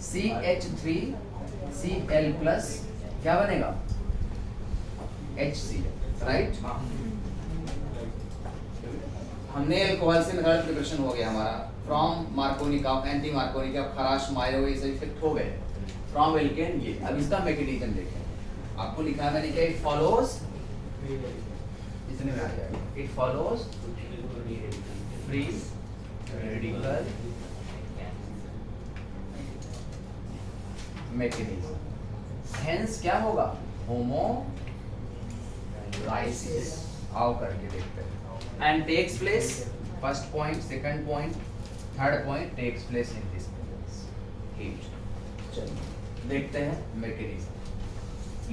CH3Cl plus क्या बनेगा HCl, right. हमने अल्कोहल से मेथड प्रिपरेशन हो गया हमारा, फ्रॉम मार्कोनी का एंटी मार्कोनी का खराश मायो ये सब इफेक्ट हो गए, फ्रॉम एल्केन ये। अब इसका मैकेनिज्म देखें, आपको लिखा है मैंने क्या, इट फॉलोज, इतने में आ जाएगा, it follows free radical mechanism, hence क्या होगा होमोलाइसिस। आओ करके देखते हैं, and takes place, first point, second point, third point takes place in this heat. चलिए देखते हैं मैकेनिज्म,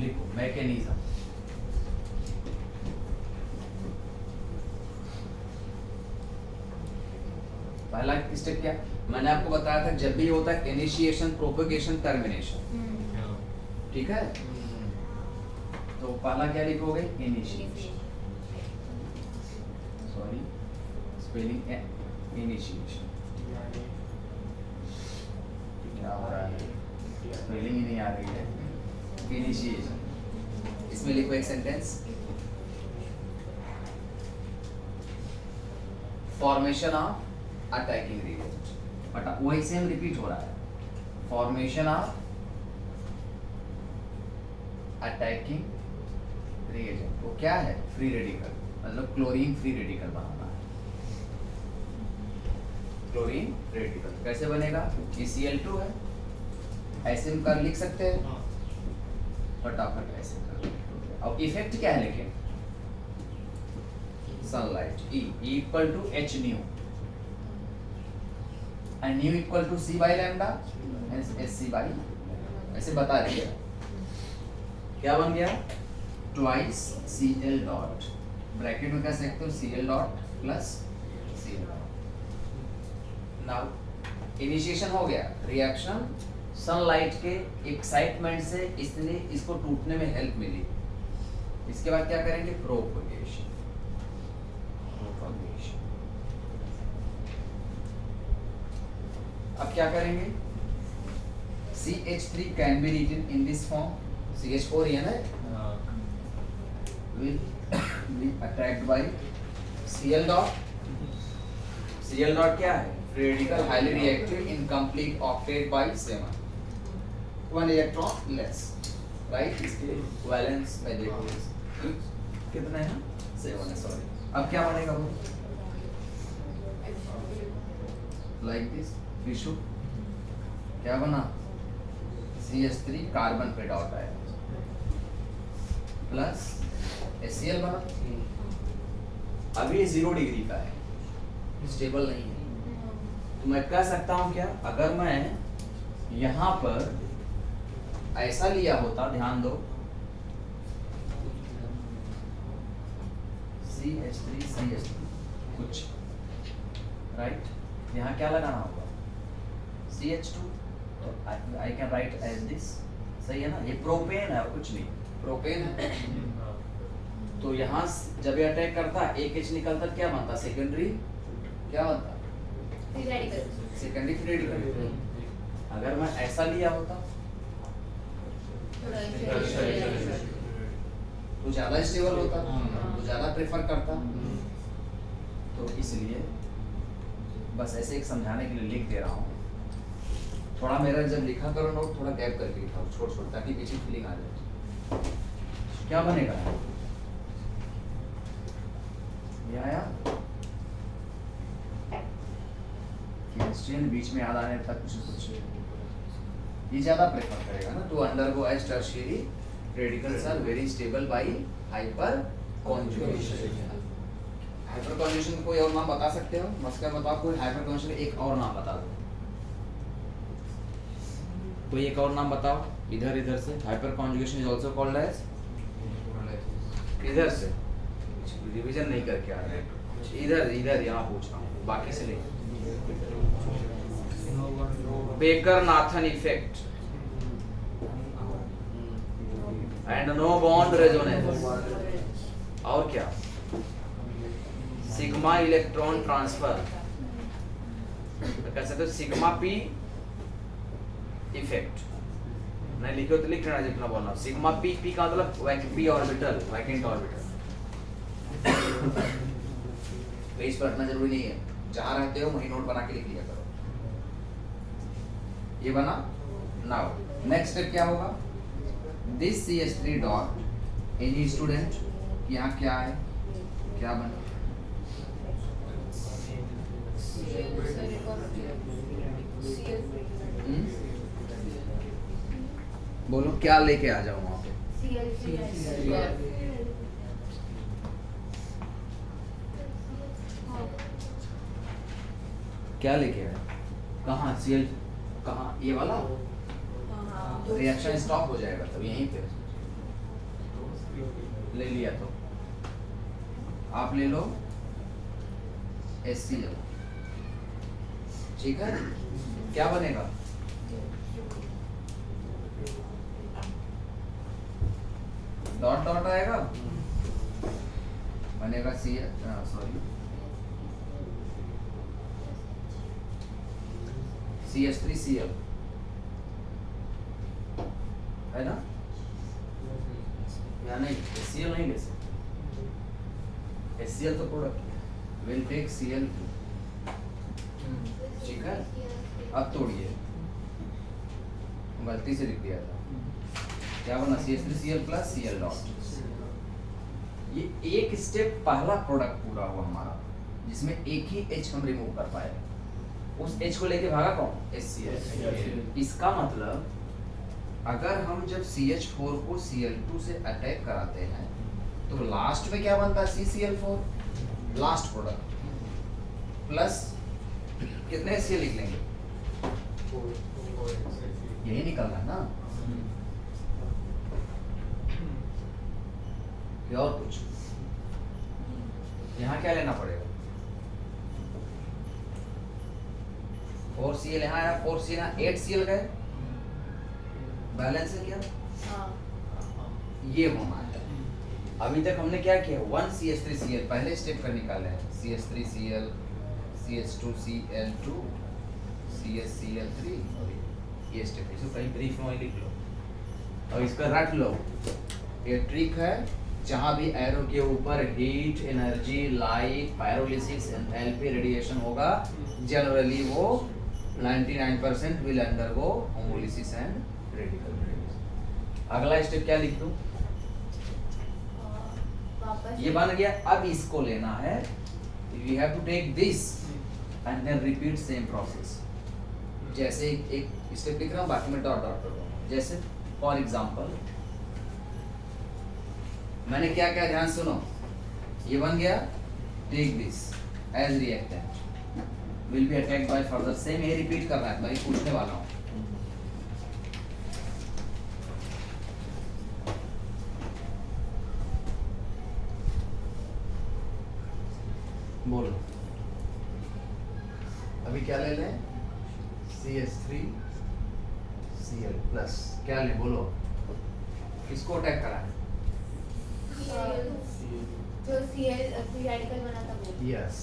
लिखो मैकेनिज्म। पहला स्टेप क्या, मैंने आपको बताया था जब भी होता है इनिशिएशन, प्रोपगेशन, टर्मिनेशन, ठीक है। तो पहला क्या लिखोगे, इनिशिएशन, सॉरी स्पेलिंग इनिशिएशन, क्या हो रहा है, स्पेलिंग ही नहीं आ रही है, इनिशिएशन। इसमें लिखो एक sentence, formation of attacking reagent, but वही सेम रिपीट हो रहा है, फॉर्मेशन ऑफ अटैकिंग रिएजेंट। वो क्या है, फ्री रेडिकल, मतलब क्लोरीन फ्री रेडिकल बनाना है। क्लोरीन रेडिकल कैसे बनेगा, ये Cl2 है, ऐसे हम कर लिख सकते हैं, फटाफट ऐसे कर। अब इफेक्ट क्या है लेकिन, sunlight, E equal to H nu, and nu equal to C by lambda, SC by, ऐसे बता दिया, क्या बन गया, ट्वाइस Cl डॉट, ब्रैकेट में कह सकते हो Cl dot plus Cl dot. Now initiation हो गया, रिएक्शन सनलाइट के एक्साइटमेंट से इसने इसको टूटने में हेल्प मिली। इसके बाद क्या करेंगे, प्रोपगेशन, प्रोपगेशन। अब क्या करेंगे, CH3 can be written in this form, CH4 है ना, will be attacked by Cl dot। Cl dot क्या है, free radical, highly reactive, incomplete octet by 7, 1 electron less, right। इसके वैलेंस में देखो कितना है, 7 है, सॉरी। अब क्या बनेगा वो, लाइक दिस, विशु क्या बना, CH3 कार्बन पे डॉट आया, प्लस HCl बना। अभी ये 0 डिग्री का है, स्टेबल नहीं है, तो मैं कह सकता हूं क्या, अगर मैं यहां पर ऐसा लिया होता, ध्यान दो, CH3 कुछ, राइट, यहाँ क्या लगाना होगा, CH2, तो I can write as this, सही है ना, ये प्रोपेन है और कुछ नहीं, प्रोपेन है। तो यहाँ जब ये अटैक करता, एक H निकलता, क्या बनता, सेकेंडरी, क्या बनता, सेकेंडरी फ्री रेडिकल। अगर मैं ऐसा लिया होता तो ज्यादा स्टेबल होता, तो ज्यादा प्रेफर करता। तो इसलिए बस ऐसे एक समझाने के लिए लिख दे रहा हूँ, थोड़ा मेरा जब लिखा करो नोट, थोड़ा गैप करके लिखा हो, छोड़ छोड़, ताकि पीछे फीलिंग आ जाए। क्या बनेगा, ये आया, केमिस्ट्री बीच में याद आने तक कुछ कुछ ये ज्यादा प्रेफर करेगा ना, to undergo as tertiary radicals are very stable by hyperconjugation. Hyperconjugation कोई और नाम बता सकते हो, मस्कर बताओ, कोई हाइपर कॉन्जुगेशन एक और नाम बता दो, कोई एक और नाम बताओ, इधर इधर से। Hyperconjugation is also called as, इधर से रिवीजन नहीं करके आ रहे, इधर इधर यहाँ पूछ रहा हूँ, बाकी से नहीं। Baker Nathan effect and no bond resonance, और क्या, सिग्मा इलेक्ट्रॉन ट्रांसफर, कह सकते हो सिग्मा पी इफेक्ट नहीं लिखे हो तो लिख लेना जितना बोलना। सिग्मा पी, पी का मतलब P orbital, vacant orbital. Page पर रखना जरूरी नहीं है, जहां रहते हो वहीं नोट बना के लिख लिया करो। ये बना। नाउ नेक्स्ट स्टेप क्या होगा, this CH3 dot any student, यहाँ क्या है, क्या बना, बोलो क्या लेके आ जाओ वहां पे, क्या लेके आए, कहाँ Cl, कहाँ ये वाला, रिएक्शन स्टॉप हो जाएगा तब यहीं पे ले लिया तो आप ले लो HCl, ठीक है। क्या बनेगा, डॉट डॉट आएगा, बनेगा CH3Cl है ना, या नहीं HCl नहीं ले सकते, HCl तो प्रोडक्ट, विल टेक Cl2, ठीक है। अब तोड़िए, गलती से लिख दिया था, क्या बना CH3Cl प्लस Cl डॉट। ये एक स्टेप पहला प्रोडक्ट पूरा हुआ हमारा, जिसमें एक ही H हम रिमूव कर पाए, उस H को लेके भागा कौन, HCl। इसका मतलब अगर हम जब CH4 को Cl2 से अटैक कराते हैं तो लास्ट में क्या बनता है, CCl4, लास्ट प्रोडक्ट, प्लस कितने HCl लिख लेंगे, यही निकलना है ना, या और कुछ, यहाँ क्या लेना पड़ेगा, 4Cl यहाँ आया, 4Cl यहाँ, 8Cl गए, बैलेंस है क्या, ये होना है। अभी तक हमने क्या किया, 1 CH3Cl पहले स्टेप का निकाले हैं, CH3Cl, CH2Cl2, CHCl3, और ये स्टेप, इसको कहीं ब्रीफ में लिख लो और इसका रट लो। ये ट्रिक है, जहाँ भी एरो के ऊपर heat, energy, light, pyrolysis and LP radiation होगा, जनरली वो 99% will undergo homolysis and radical radiation. अगला स्टेप क्या लिख दूं, ये बन गया। अब इसको लेना है, we have to take this and then repeat same process. जैसे एक स्टेप लिख रहा हूँ, बाकी में डॉट डॉट करूँगा। जैसे फॉर एग्जांपल मैंने क्या क्या, ध्यान सुनो, ये बन गया, take this as reactant, will be attacked by further, same ये रिपीट करना है, मैं पूछने वाला हूँ। बोलो अभी क्या ले लें, CH3Cl प्लस, क्या लें बोलो, किसको अटैक करा है, जो Cl फ्री रेडिकल बना था वो। यस,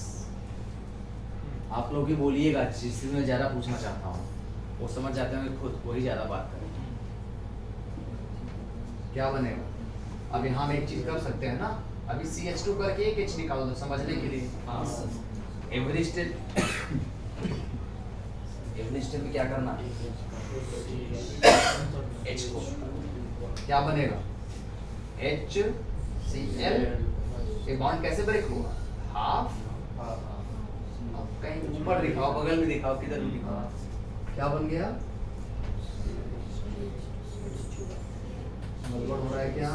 आप लोग ही बोलिएगा, जिस चीज में ज्यादा पूछना चाहता हूँ वो समझ जाते हैं, खुद वही ज्यादा बात करें। क्या बनेगा, अब यहाँ हम एक चीज कर सकते हैं ना, अभी CH2 करके एक H निकाल दो समझने के लिए। एवरी स्टेप में क्या करना, H को, क्या बनेगा, HCl, ये बॉन्ड कैसे ब्रेक हुआ, हाफ, कहीं ऊपर दिखाओ, बगल में दिखाओ, किधर भी दिखाओ, क्या बन गया, गड़बड़ हो रहा है क्या,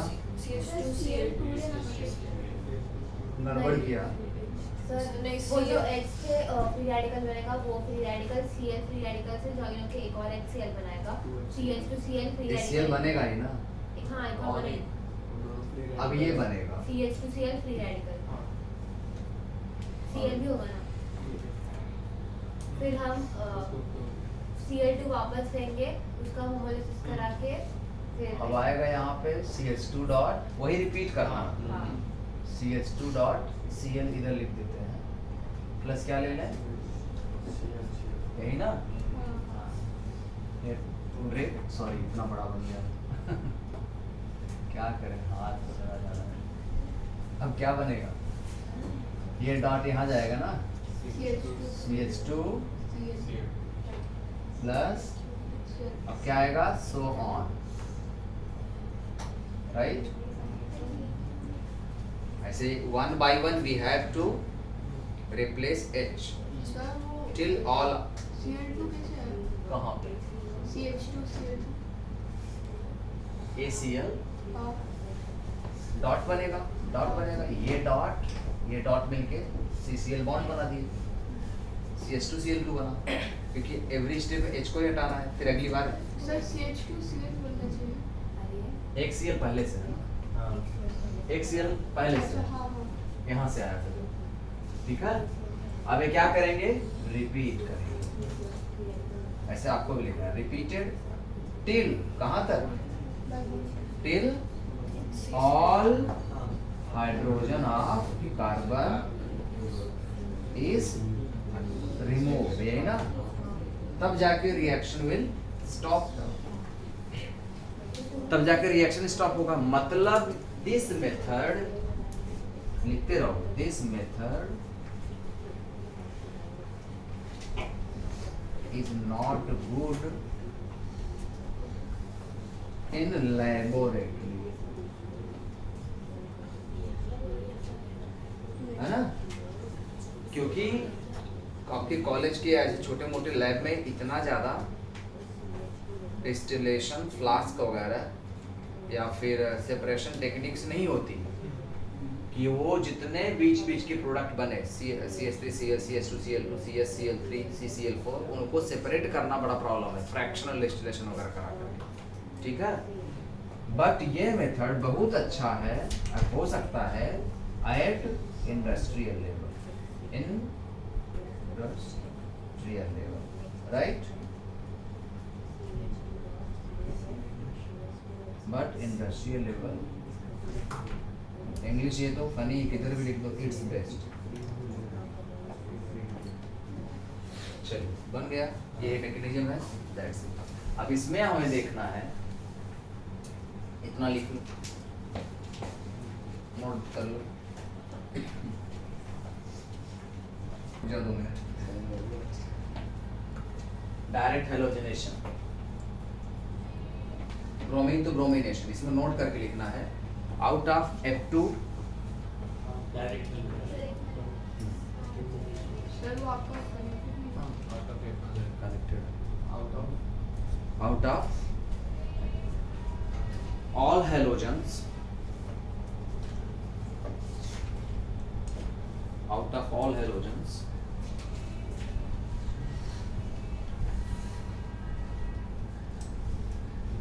गड़बड़ किया वो जो H से फ्री रेडिकल बनेगा, वो free radical Cl free radical से जॉइन होकर एक और HCl बनाएगा, CH2Cl फ्री रेडिकल HCl बनेगा ही ना, हाँ एक और बनेगा, अब ये बनेगा CH2Cl फ्री रेडिकल, Cl भी होगा ना, फिर हम Cl2 वापस लेंगे, उसका होमोलिसिस करा के फिर अब आएगा यहाँ पे CH2 डॉट, वही रिपीट करना, CH2 डॉट Cl इधर लिख देते हैं, प्लस क्या ले लें, यही ना, ब्रेक, सॉरी इतना बड़ा बन गया क्या करें, हाथ तो चला जा रहा है। अब क्या बनेगा, ये डॉट यहाँ जाएगा ना, CH2 प्लस, अब क्या आएगा, सो ऑन, राइट। ऐसे one by one we have to replace H till all। कहाँ पे ACL डॉट बनेगा, ये डॉट मिलके CCl बॉन्ड बना दिए, CH2Cl2 बना, क्योंकि एवरी स्टेप में H को ही हटाना है। फिर अगली बार सर CH2Cl बनना चाहिए, एक Cl पहले से है ना, एक Cl पहले से यहाँ से आया था, ठीक है। अब ये क्या करेंगे, रिपीट करेंगे, ऐसे आपको भी लिखना है, रिपीटेड टिल, कहाँ तक, till all hydrogen of carbon is remove, यही ना, तब जाके रिएक्शन विल स्टॉप, तब जाके रिएक्शन स्टॉप होगा। मतलब दिस मेथड, लिखते रहो, this method is not good in laboratory, है ना, क्योंकि आपके कॉलेज के ऐसे छोटे मोटे लैब में इतना ज़्यादा डिस्टिलेशन फ्लास्क वगैरह या फिर सेपरेशन टेक्निक्स नहीं होती कि वो जितने बीच बीच के प्रोडक्ट बने CH3Cl, CH2Cl2, CSCl3, CCl4, उनको सेपरेट करना बड़ा प्रॉब्लम है, फ्रैक्शनल डिस्टिलेशन वगैरह करा करके, ठीक है। बट ये मेथड बहुत अच्छा है, हो सकता है at industrial level, right, but industrial level, English ये तो फनी, किधर भी लिख दो, इट्स बेस्ट। चलो बन गया, ये मैकेनिज्म है, दैट्स इट। अब इसमें हमें देखना है, इतना लिख लो, नोट कर लो, जा 2 minute. Direct halogenation, bromine to bromination, इसमें नोट करके लिखना है, out of F2 out of all halogens,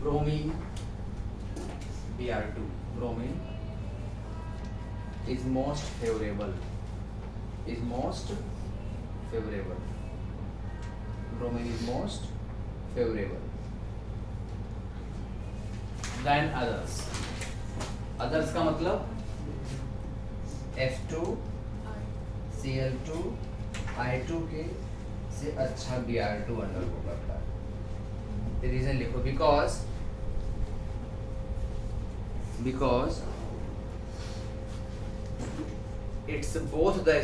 bromine Br2, bromine is most favorable, bromine is most favorable than others का मतलब F2 Cl2 I2 के से अच्छा Br2 अंडरगो करता है। रीजन लिखो, because it's both the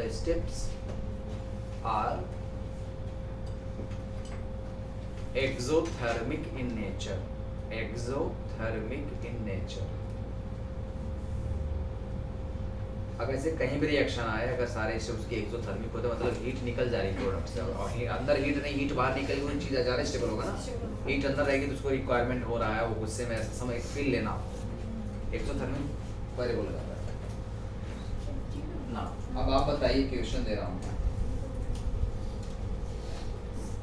steps are exothermic in nature, अब ऐसे कहीं भी रिएक्शन आए, अगर सारे स्टेप्स की एक्सोथर्मिक होते मतलब हीट निकल जा रही प्रोडक्ट से, और अंदर हीट नहीं, हीट बाहर निकली हुई चीज़ जा रहा है, स्टेबल होगा ना। हीट अंदर रहेगी तो उसको रिक्वायरमेंट हो रहा है, वो गुस्से में ऐसा समय फील लेना, एक्सोथर्मिक वेरिएबल हो जाता है ना। अब आप बताइए, क्वेश्चन दे रहा हूँ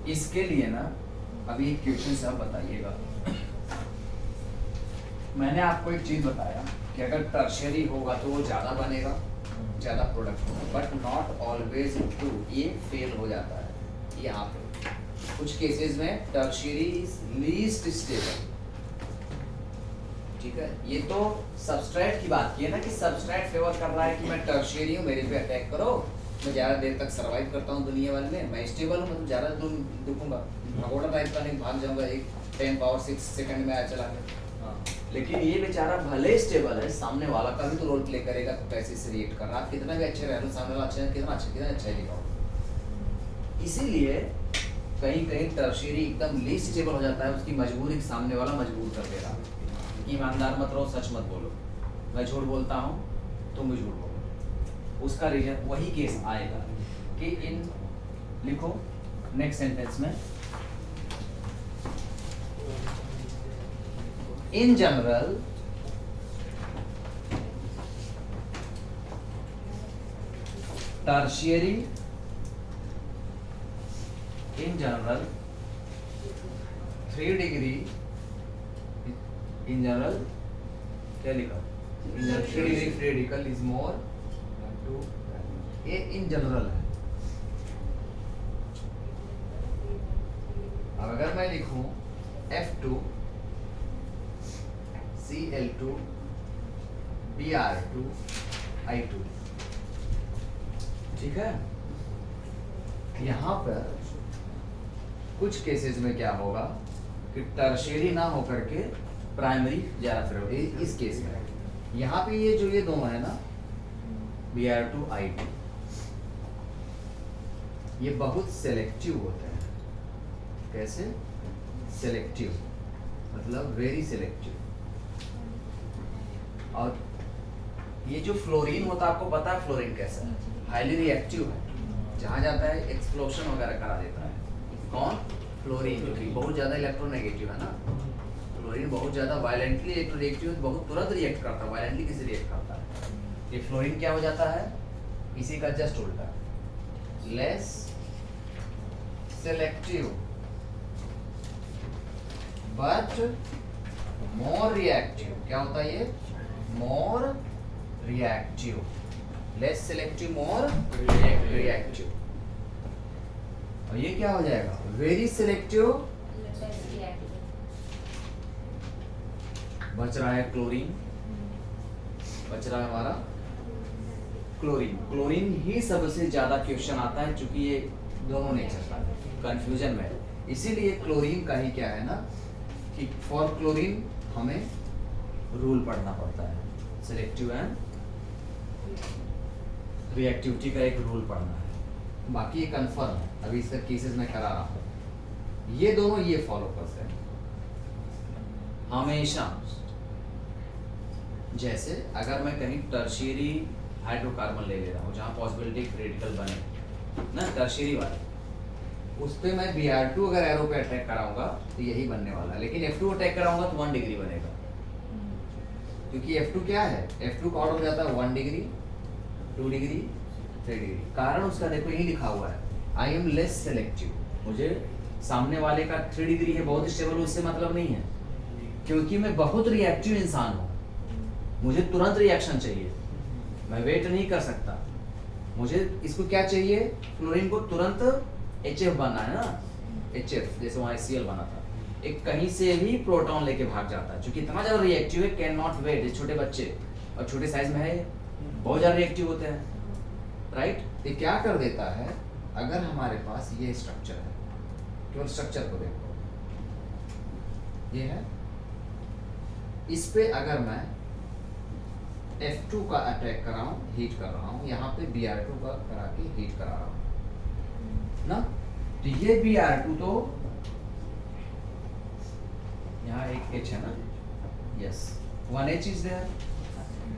इसके लिए ना, अभी एक क्वेश्चन से आप बताइएगा। मैंने आपको एक चीज बताया कि अगर टर्शियरी होगा तो वो ज्यादा बनेगा, ज्यादा प्रोडक्ट होगा, बट नॉट ऑलवेज ट्रू, ये फेल हो जाता है यहाँ पे। कुछ केसेस में टर्शियरी इज लीस्ट स्टेबल, ठीक है, ये तो सबस्ट्रेट की बात की है ना कि सबस्ट्रेट फेवर कर रहा है कि मैं टर्शियरी हूँ, मेरे पे अटैक करो, मैं ज़्यादा देर तक सर्वाइव करता हूँ दुनिया वाले में, मैं स्टेबल हूँ, मतलब ज़्यादा दुखूंगा, भगोड़ा टाइप का नहीं, भाग जाऊंगा एक 10 पावर 6 सेकंड में आ चला गया। लेकिन ये बेचारा भले स्टेबल है, सामने वाला का भी तो रोल प्ले करेगा, तो कैसे से रिएक्ट कर रहा है, आप कितना भी अच्छे रह लो, सामने वाला अच्छा है, कितना अच्छा लिखा। इसीलिए कहीं कहीं टर्शियरी एकदम लीस्ट स्टेबल हो जाता है, उसकी मजबूरी सामने वाला मजबूर कर दे रहा है, ईमानदार मत रहो, सच मत बोलो, मैं झूठ बोलता हूँ तुम भी झूठ बोलो, उसका रीजन वही केस आएगा कि इन लिखो नेक्स्ट सेंटेंस में, in general tertiary, in general 3 degree, in general क्या लिखा, in general 3 degree free radical is more to, ये इन जनरल है। अब अगर मैं लिखूं F2 Cl2 Br2 I2, ठीक है, यहां पर कुछ केसेस में क्या होगा कि टर्शियरी ना होकर के प्राइमरी ज्यादा फिर होगी। इस केस में यहाँ पे ये दोनों है ना Br2 I2, ये बहुत सेलेक्टिव होते हैं। कैसे सेलेक्टिव, मतलब वेरी सेलेक्टिव। और ये जो फ्लोरीन होता है, आपको पता है फ्लोरीन कैसा है, हाईली रिएक्टिव है, जहाँ जाता है एक्सप्लोशन वगैरह करा देता है। कौन? फ्लोरीन, जो कि बहुत ज़्यादा इलेक्ट्रोनेगेटिव है ना। फ्लोरीन बहुत ज़्यादा वायलेंटली इलेक्ट्रोनेगेटिव, बहुत तुरंत रिएक्ट करता है, वायलेंटली किसी रिएक्ट करता है। ये फ्लोरीन क्या हो जाता है, इसी का जस्ट उल्टा, less selective but more reactive. क्या होता है ये? More reactive, less selective, more reactive. और ये क्या हो जाएगा? वेरी सेलेक्टिव, बच रहा है क्लोरीन, बच रहा है हमारा क्लोरीन। क्लोरीन ही सबसे ज्यादा क्वेश्चन आता है, क्योंकि ये दोनों नेचर का कंफ्यूजन में है। इसीलिए क्लोरीन का ही क्या है ना कि फॉर क्लोरीन हमें रूल पढ़ना पड़ता है, सेलेक्टिव एंड रिएक्टिविटी का एक रूल पढ़ना है। बाकी ये कंफर्म है, अभी इसका केसेस में करा रहा हूं। ये दोनों ये फॉलो करते हैं हमेशा। जैसे अगर मैं कहीं टर्शियरी हाइड्रोकार्बन ले ले रहा हूँ जहाँ पॉसिबिलिटी क्रिटिकल बने ना, टर्शियरी वाले, उस पे मैं Br2 अगर एरो पे अटैक कराऊंगा तो यही बनने वाला है। लेकिन F2 अटैक कराऊंगा तो 1 डिग्री बनेगा, क्योंकि F2 क्या है, F2 का ऑर्डर हो जाता है 1 डिग्री, 2 डिग्री, 3 डिग्री। कारण उसका देखो यही लिखा हुआ है, आई एम लेस सेलेक्टिव। मुझे सामने वाले का 3 डिग्री है, बहुत स्टेबल, उससे मतलब नहीं है, क्योंकि मैं बहुत रिएक्टिव इंसान हूँ। मुझे तुरंत रिएक्शन चाहिए, मैं वेट नहीं कर सकता। मुझे इसको क्या चाहिए, फ्लोरीन को तुरंत HF बनना है ना, HF जैसे वहाँ HCl बना था, एक कहीं से भी प्रोटॉन लेके भाग जाता है, क्योंकि इतना ज़्यादा रिएक्टिव है, कैन नॉट वेट। छोटे बच्चे और छोटे साइज में है, बहुत ज़्यादा रिएक्टिव होते हैं, राइट। ये क्या कर देता है, अगर हमारे पास ये स्ट्रक्चर है, केवल स्ट्रक्चर को देखो, ये है, इस पे अगर मैं F2 का अटैक कराऊं, हीट कर रहा हूं, यहाँ पे Br2 का करा के हीट करा रहा हूं ना, तो ये Br2 तो यहाँ एक H है ना, yes 1H is there,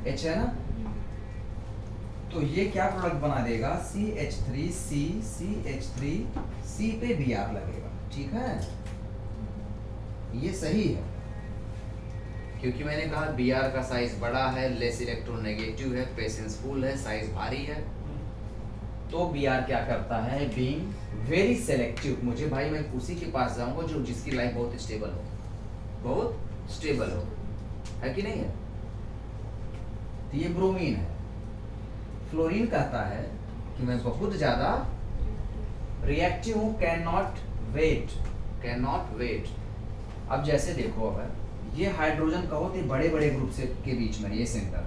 H है ना, तो ये क्या प्रोडक्ट बना देगा, CH3C, CH3, C पे Br लगेगा, ठीक है। ये सही है, क्योंकि मैंने कहा Br का साइज बड़ा है, लेस इलेक्ट्रोनेगेटिव है, पेशेंसफुल है, साइज भारी है, तो Br क्या करता है, बीइंग वेरी सेलेक्टिव। मुझे भाई, मैं उसी के पास जाऊंगा जो जिसकी लाइफ बहुत स्टेबल हो, बहुत स्टेबल हो, है कि नहीं है। तो ये ब्रोमीन है। फ्लोरीन कहता है कि मैं बहुत ज्यादा रिएक्टिव हूं, can not wait, can not wait. अब जैसे देखो, अब ये हाइड्रोजन कहो तो बड़े बड़े ग्रुप से के बीच में ये सेंटर,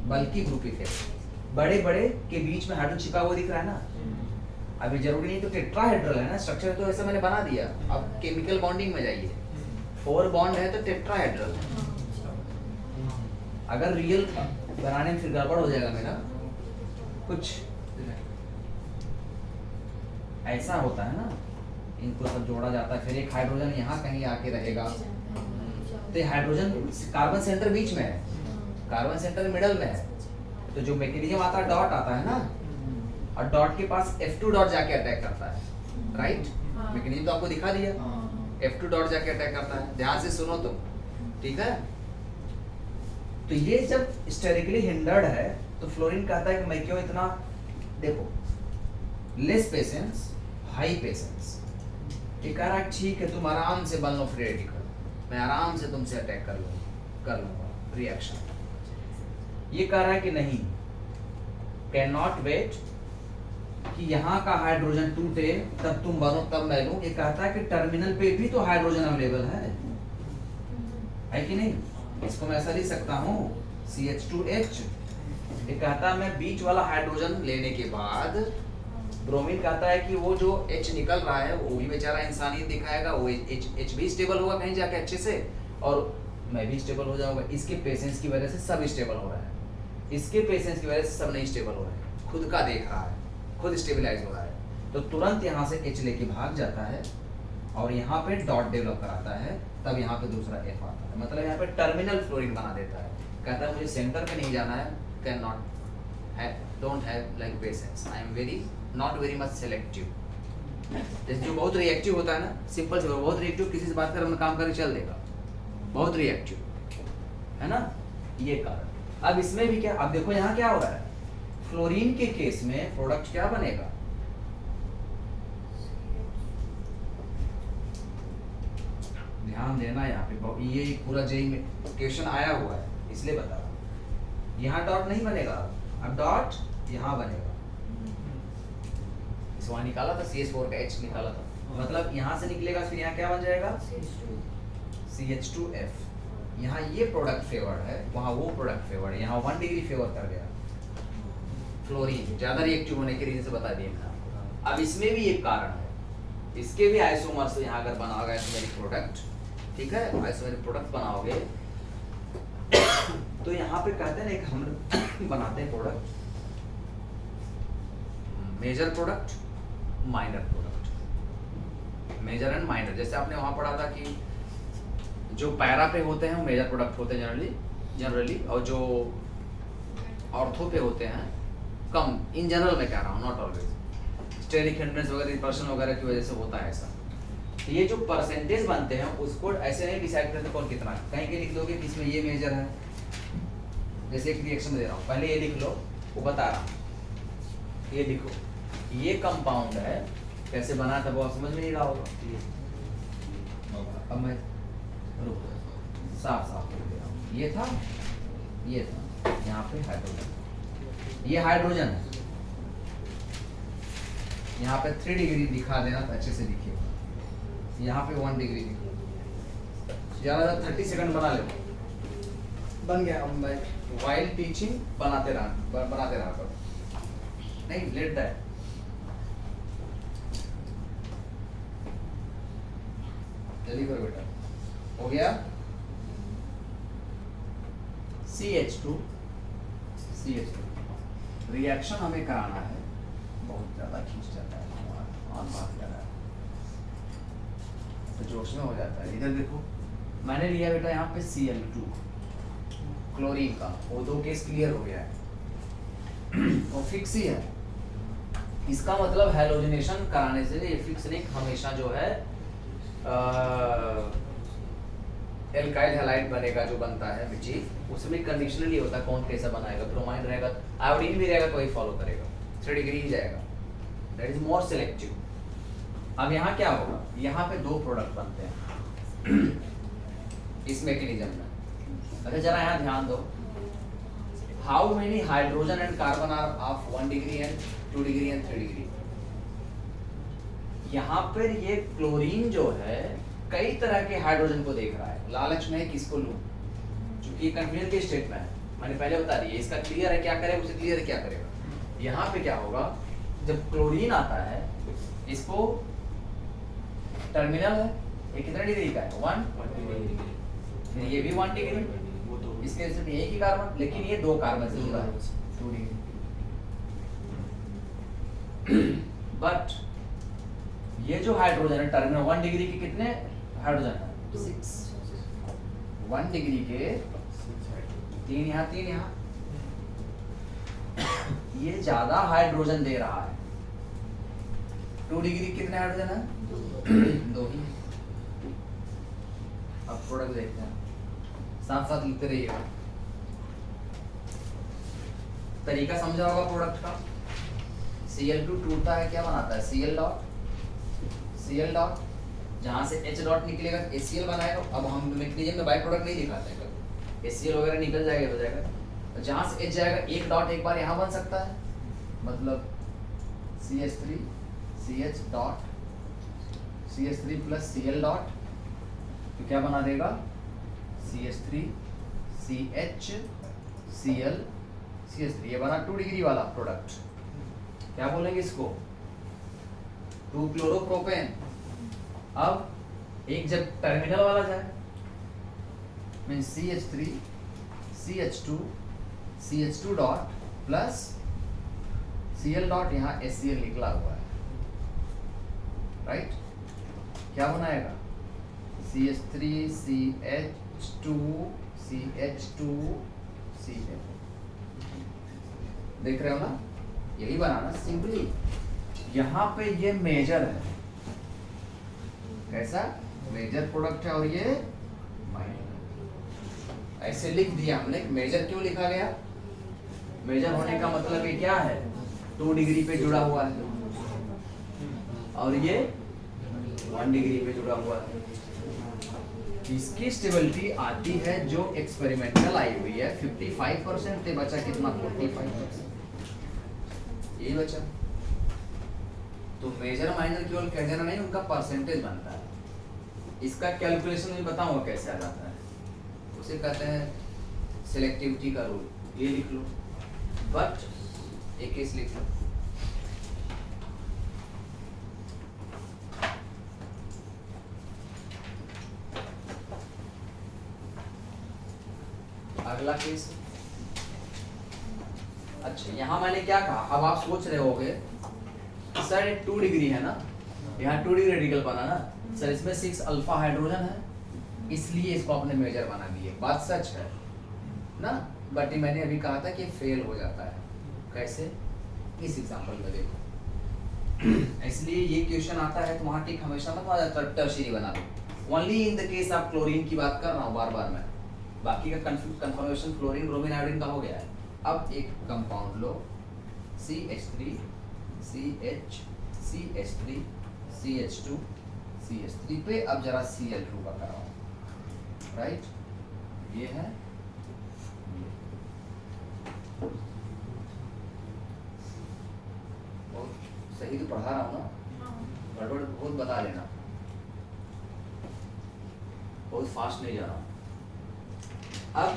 बल्कि ग्रुप इफेक्ट, बड़े बड़े के बीच में हाइड्रोजन छिपा हुआ दिख रहा है ना। अभी जरूरी नहीं तो टेट्राहेड्रल है ना स्ट्रक्चर, तो ऐसा मैंने बना दिया। अब केमिकल बॉन्डिंग में जाइए, 4 बॉन्ड है तो टेट्राहेड्रल। अगर रियल बनाने में फिर गड़बड़ हो जाएगा मेरा, कुछ ऐसा होता है ना, इनको सब जोड़ा जाता है, फिर एक हाइड्रोजन यहाँ कहीं आके रहेगा, तो ये हाइड्रोजन कार्बन सेंटर बीच में है, कार्बन सेंटर मिडल में है, तो जो मैकेनिज्म आता है डॉट आता है ना, और डॉट के पास F2 डॉट जाके अटैक करता है, राइट? मैकेनिज्म तो आपको दिखा दिया, F2 डॉट जाके अटैक करता है, ध्यान से सुनो तुम, ठीक है? तो ये जब स्टेरिकली हिंडर्ड है तो फ्लोरीन कहता है कि मैं क्यों इतना, देखो लेस पेशेंस हाई पेशेंस। ये कह रहा है ठीक है तुम आराम से बन लो फ्री रेडिकल, मैं आराम से तुमसे अटैक कर लूंगा रिएक्शन। ये कह रहा है कि नहीं, कैन नॉट वेट कि यहाँ का हाइड्रोजन टूटे तब तुम बनो तब मैं लूं। ये कहता है कि टर्मिनल पे भी तो हाइड्रोजन अवेलेबल है कि नहीं? इसको मैं ऐसा लिख सकता हूँ CH2H। ये कहता है मैं बीच वाला हाइड्रोजन लेने के बाद, ब्रोमीन कहता है कि वो जो H निकल रहा है वो भी बेचारा इंसानियत दिखाएगा, वो H भी स्टेबल होगा कहीं जाके अच्छे से, और मैं भी स्टेबल हो जाऊंगा। इसके पेशेंस की वजह से सब स्टेबल हो रहा है, इसके पेशेंस की वजह से सब नहीं स्टेबल हो रहे हैं, खुद का देख रहा है, खुद स्टेबलाइज हो रहा है, तो तुरंत यहाँ से H लेके भाग जाता है और यहाँ पे डॉट डेवलप कराता है, तब यहाँ पे दूसरा F आता है, मतलब यहाँ पे टर्मिनल फ्लोरीन बना देता है। कहता है मुझे सेंटर पे नहीं जाना है, कैन नॉट है, don't have like patience, I am very not very much selective. जैसे जो बहुत रिएक्टिव होता है ना, सिंपल से बहुत रिएक्टिव, किसी से बात कर अपना काम करके चल देगा, बहुत रिएक्टिव है ना, ये कारण। अब इसमें भी क्या, अब देखो यहाँ क्या हो रहा है, फ्लोरीन के केस में प्रोडक्ट क्या बनेगा, ध्यान देना यहाँ पे, ये पूरा जेई में क्वेश्चन आया हुआ है इसलिए बता रहा हूँ। यहाँ डॉट नहीं बनेगा, अब डॉट यहाँ बनेगा, इस वहाँ निकाला था CH4 का H निकाला था, मतलब यहाँ से निकलेगा, फिर यहाँ क्या बन जाएगा CH2F। यहाँ ये प्रोडक्ट फेवर्ड है, वहाँ वो प्रोडक्ट फेवर्ड है, यहाँ 1 डिग्री फेवर कर गया फ्लोरीन, ज्यादा रिएक्टिव होने के रीजन से बता दिए मैंने आपको। अब इसमें भी एक कारण है, इसके भी आइसोमर्स यहाँ अगर बनाओगे आइसोमेरिक प्रोडक्ट, ठीक है, आइसोमेरिक प्रोडक्ट बनाओगे तो यहाँ पे कहते हैं एक हम बनाते हैं product, major product, minor product, major and minor. जैसे आपने वहां पढ़ा था कि जो पैरा पे होते हैं वो मेजर प्रोडक्ट होते हैं जनरली, और जो ऑर्थो पे होते हैं कम, इन जनरल में कह रहा हूँ, नॉट ऑलवेज, स्टेरिक हिंड्रेंस वगैरह, रिपल्शन वगैरह की वजह से होता है ऐसा। तो ये जो परसेंटेज बनते हैं उसको ऐसे नहीं डिसाइड करते कौन कितना, कहीं के लिख दोगे कि इसमें ये मेजर है, जैसे एक रिएक्शन दे रहा हूँ, पहले ये लिख लो, वो बता रहा हूँ, ये लिखो, ये कंपाउंड है, कैसे बना था वो आप समझ में नहीं रहा होगा। अब मैं साफ साफ लिख दे रहा हूँ, ये था यहाँ पे हाइड्रोजन, ये हाइड्रोजन है, यहाँ पे 3 डिग्री दिखा देना तो अच्छे से दिखेगा, यहाँ पे 1 डिग्री दिखा, ज्यादा 30 सेकंड बना ले, बन गया। अब मैं वाइल टीचिंग बनाते रहा करो, नहीं लेट दैट, जल्दी करो बेटा, हो गया। CH2 रिएक्शन हमें कराना है, बहुत ज्यादा खींच जाता है, और बात कर रहा है तो जोश में हो जाता है। इधर देखो मैंने लिया बेटा यहाँ पे Cl2 क्लोरीन का, वो 2 केस क्लियर हो गया है, वो फिक्स ही है, इसका मतलब हैलोजिनेशन कराने से ये फिक्स नहीं, हमेशा जो है एल्काइल हैलाइड बनेगा, जो बनता है मिट्टी, उसमें कंडीशनली होता है कौन कैसा बनाएगा, ब्रोमाइन रहेगा, आयोडीन भी रहेगा तो वही फॉलो करेगा, 3 डिग्री ही जाएगा, दैट इज मोर सिलेक्टिव। अब यहाँ क्या होगा, यहाँ पे 2 प्रोडक्ट बनते हैं इस मैकेनिज्म में। अरे जरा यहाँ ध्यान दो, how many hydrogen and carbon are of 1 degree and 2 degree and 3 degree. यहाँ पर ये क्लोरीन जो है कई तरह के हाइड्रोजन को देख रहा है, लालच में है किसको लूं, क्योंकि कंफ्यूजन के स्टेट में है। मैंने पहले बता दिया, इसका क्लियर है क्या करेगा, उसे क्लियर है क्या करेगा। यहाँ पे क्या होगा, जब क्लोरीन आता है, इसको टर्मिनल है, ये कितना डिग्री का है 1, ये भी 1 डिग्री, इसके सिर्फ एक ही कार्बन, लेकिन ये 2 कार्बन से जुड़ा है 2 डिग्री। बट ये जो हाइड्रोजन है टर्मिनल 1 डिग्री के कितने हाइड्रोजन है 6, 1 डिग्री के 3 यहाँ 3 यहाँ, ये ज्यादा हाइड्रोजन दे रहा है। 2 डिग्री कितने हाइड्रोजन है 2 ही। अब प्रोडक्ट देखते हैं, साथ साथ लिखते रहिएगा। तरीका समझा होगा प्रोडक्ट का। Cl2 टूटता है, क्या बनाता है Cl डॉट, जहां से H डॉट निकलेगा HCl बनाएगा। अब हम मैग्नीशियम में बाई प्रोडक्ट नहीं दिखाते हैं, HCl वगैरह निकल जाएगा, हो जाएगा। जहां से H जाएगा एक डॉट एक बार यहाँ बन सकता है, मतलब CH3 CH dot CH3 plus Cl dot, तो क्या बना देगा CH3 CH Cl CH3, ये बना 2 डिग्री वाला प्रोडक्ट। क्या बोलेंगे इसको 2 क्लोरोप्रोपेन। अब एक जब टर्मिनल वाला जाए, mean CH3 CH2 dot plus Cl dot, यहाँ HCl निकला हुआ है, राइट। क्या बनाएगा CH3 CH2 CH2 CH, देख रहे हो ना, यही बनाना सिंपली। यहाँ पे ये मेजर है, कैसा मेजर प्रोडक्ट है, और ये माइनर। ऐसे लिख दिया हमने। मेजर क्यों लिखा गया, मेजर होने का मतलब ये क्या है 2 डिग्री पे जुड़ा हुआ है, और ये 1 डिग्री पे जुड़ा हुआ है। इसकी स्टेबिलिटी आती है जो एक्सपेरिमेंटल आई हुई है 55% थे, बचा कितना 45%, यही बचा। तो मेजर माइनर केवल कह देना नहीं, उनका परसेंटेज बनता है। इसका कैलकुलेशन मैं बताऊंगा कैसे आ जाता है, उसे कहते हैं सिलेक्टिविटी का रूल, ये लिख लो। बट एक केस लिख लो, अगला केस। अच्छा, यहाँ मैंने क्या कहा, अब आप सोच रहे होगे सर ये 2 डिग्री है ना, यहाँ 2 डिग्री रेडिकल बना ना सर, इसमें 6 अल्फा हाइड्रोजन है, इसलिए इसको आपने मेजर बना दिए। बात सच है ना, बट मैंने अभी कहा था कि फेल हो जाता है। कैसे, इस एग्जांपल में देखो। इसलिए ये क्वेश्चन आता है तो वहाँ टिक हमेशा मत आ जाता, टर्शियरी बना दो। ओनली इन द केस आप क्लोरीन की बात कर रहा हूँ बार बार मैं, बाकी का कंफर्मेशन फ्लोरीन ब्रोमीन आयोडीन का हो गया है। अब एक कंपाउंड लो CH3 CH CH3 CH2 CH3 पे अब जरा Cl2 का कराओ, राइट। ये है बहुत सही तो पढ़ा रहा हूँ ना, गड़बड़ बहुत बता लेना, बहुत फास्ट नहीं जा रहा हूँ। अब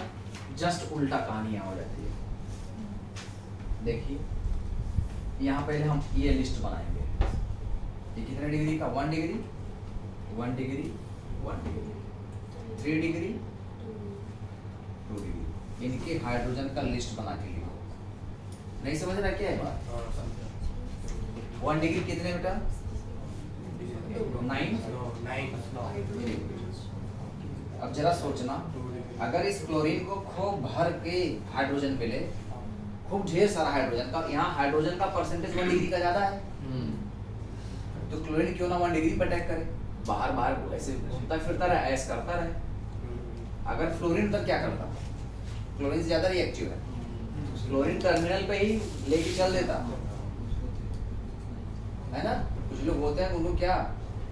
जस्ट उल्टा कहानी हो जाती है। देखिए यहाँ पहले हम ये लिस्ट बनाएंगे, ये कितने डिग्री का 1 degree 1 degree 1 degree 3 degree 2 degree, इनके हाइड्रोजन का लिस्ट बना के लिखो। नहीं समझ रहा क्या है बात? 1 डिग्री कितने बेटा 9। अब जरा सोचना, अगर इस क्लोरीन को खूब भर के हाइड्रोजन मिले, खूब ढेर सारा हाइड्रोजन का, यहाँ हाइड्रोजन का परसेंटेज 1 डिग्री का ज्यादा है, तो क्लोरीन क्यों ना 1 डिग्री पर अटैक करे, बाहर बाहर ऐसे घूमता फिरता रहे, ऐस करता रहे। अगर फ्लोरीन तक क्या करता, क्लोरीन से ज्यादा रिएक्टिव है, क्लोरीन टर्मिनल पे ही लेके चल देता है ना। कुछ लोग होते हैं उनको क्या,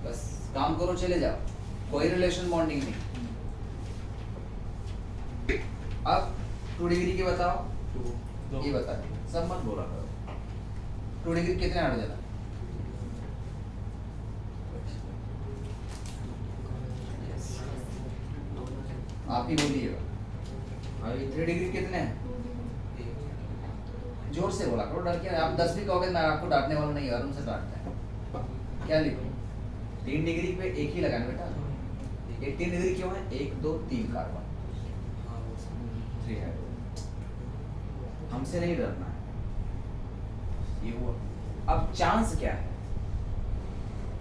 बस काम करो चले जाओ, कोई रिलेशन बॉन्डिंग नहीं। अब 2 डिग्री की बताओ, ये बता, सब मत बोला करो। 2 डिग्री कितने हाइड्रोजन है आप ही बोलिएगा। अभी 3 डिग्री कितने हैं? जोर से बोला करो, डर क्या? आप 10 भी कहोगे मैं आपको डांटने वाला नहीं, अरुण से डांटते हैं। क्या लिखो? 3 डिग्री पे एक ही लगाना बेटा। ये 3 डिग्री क्यों है? 1 2 3 कार्बन, 3 है। हमसे नहीं डरना है। ये हुआ। अब चांस क्या है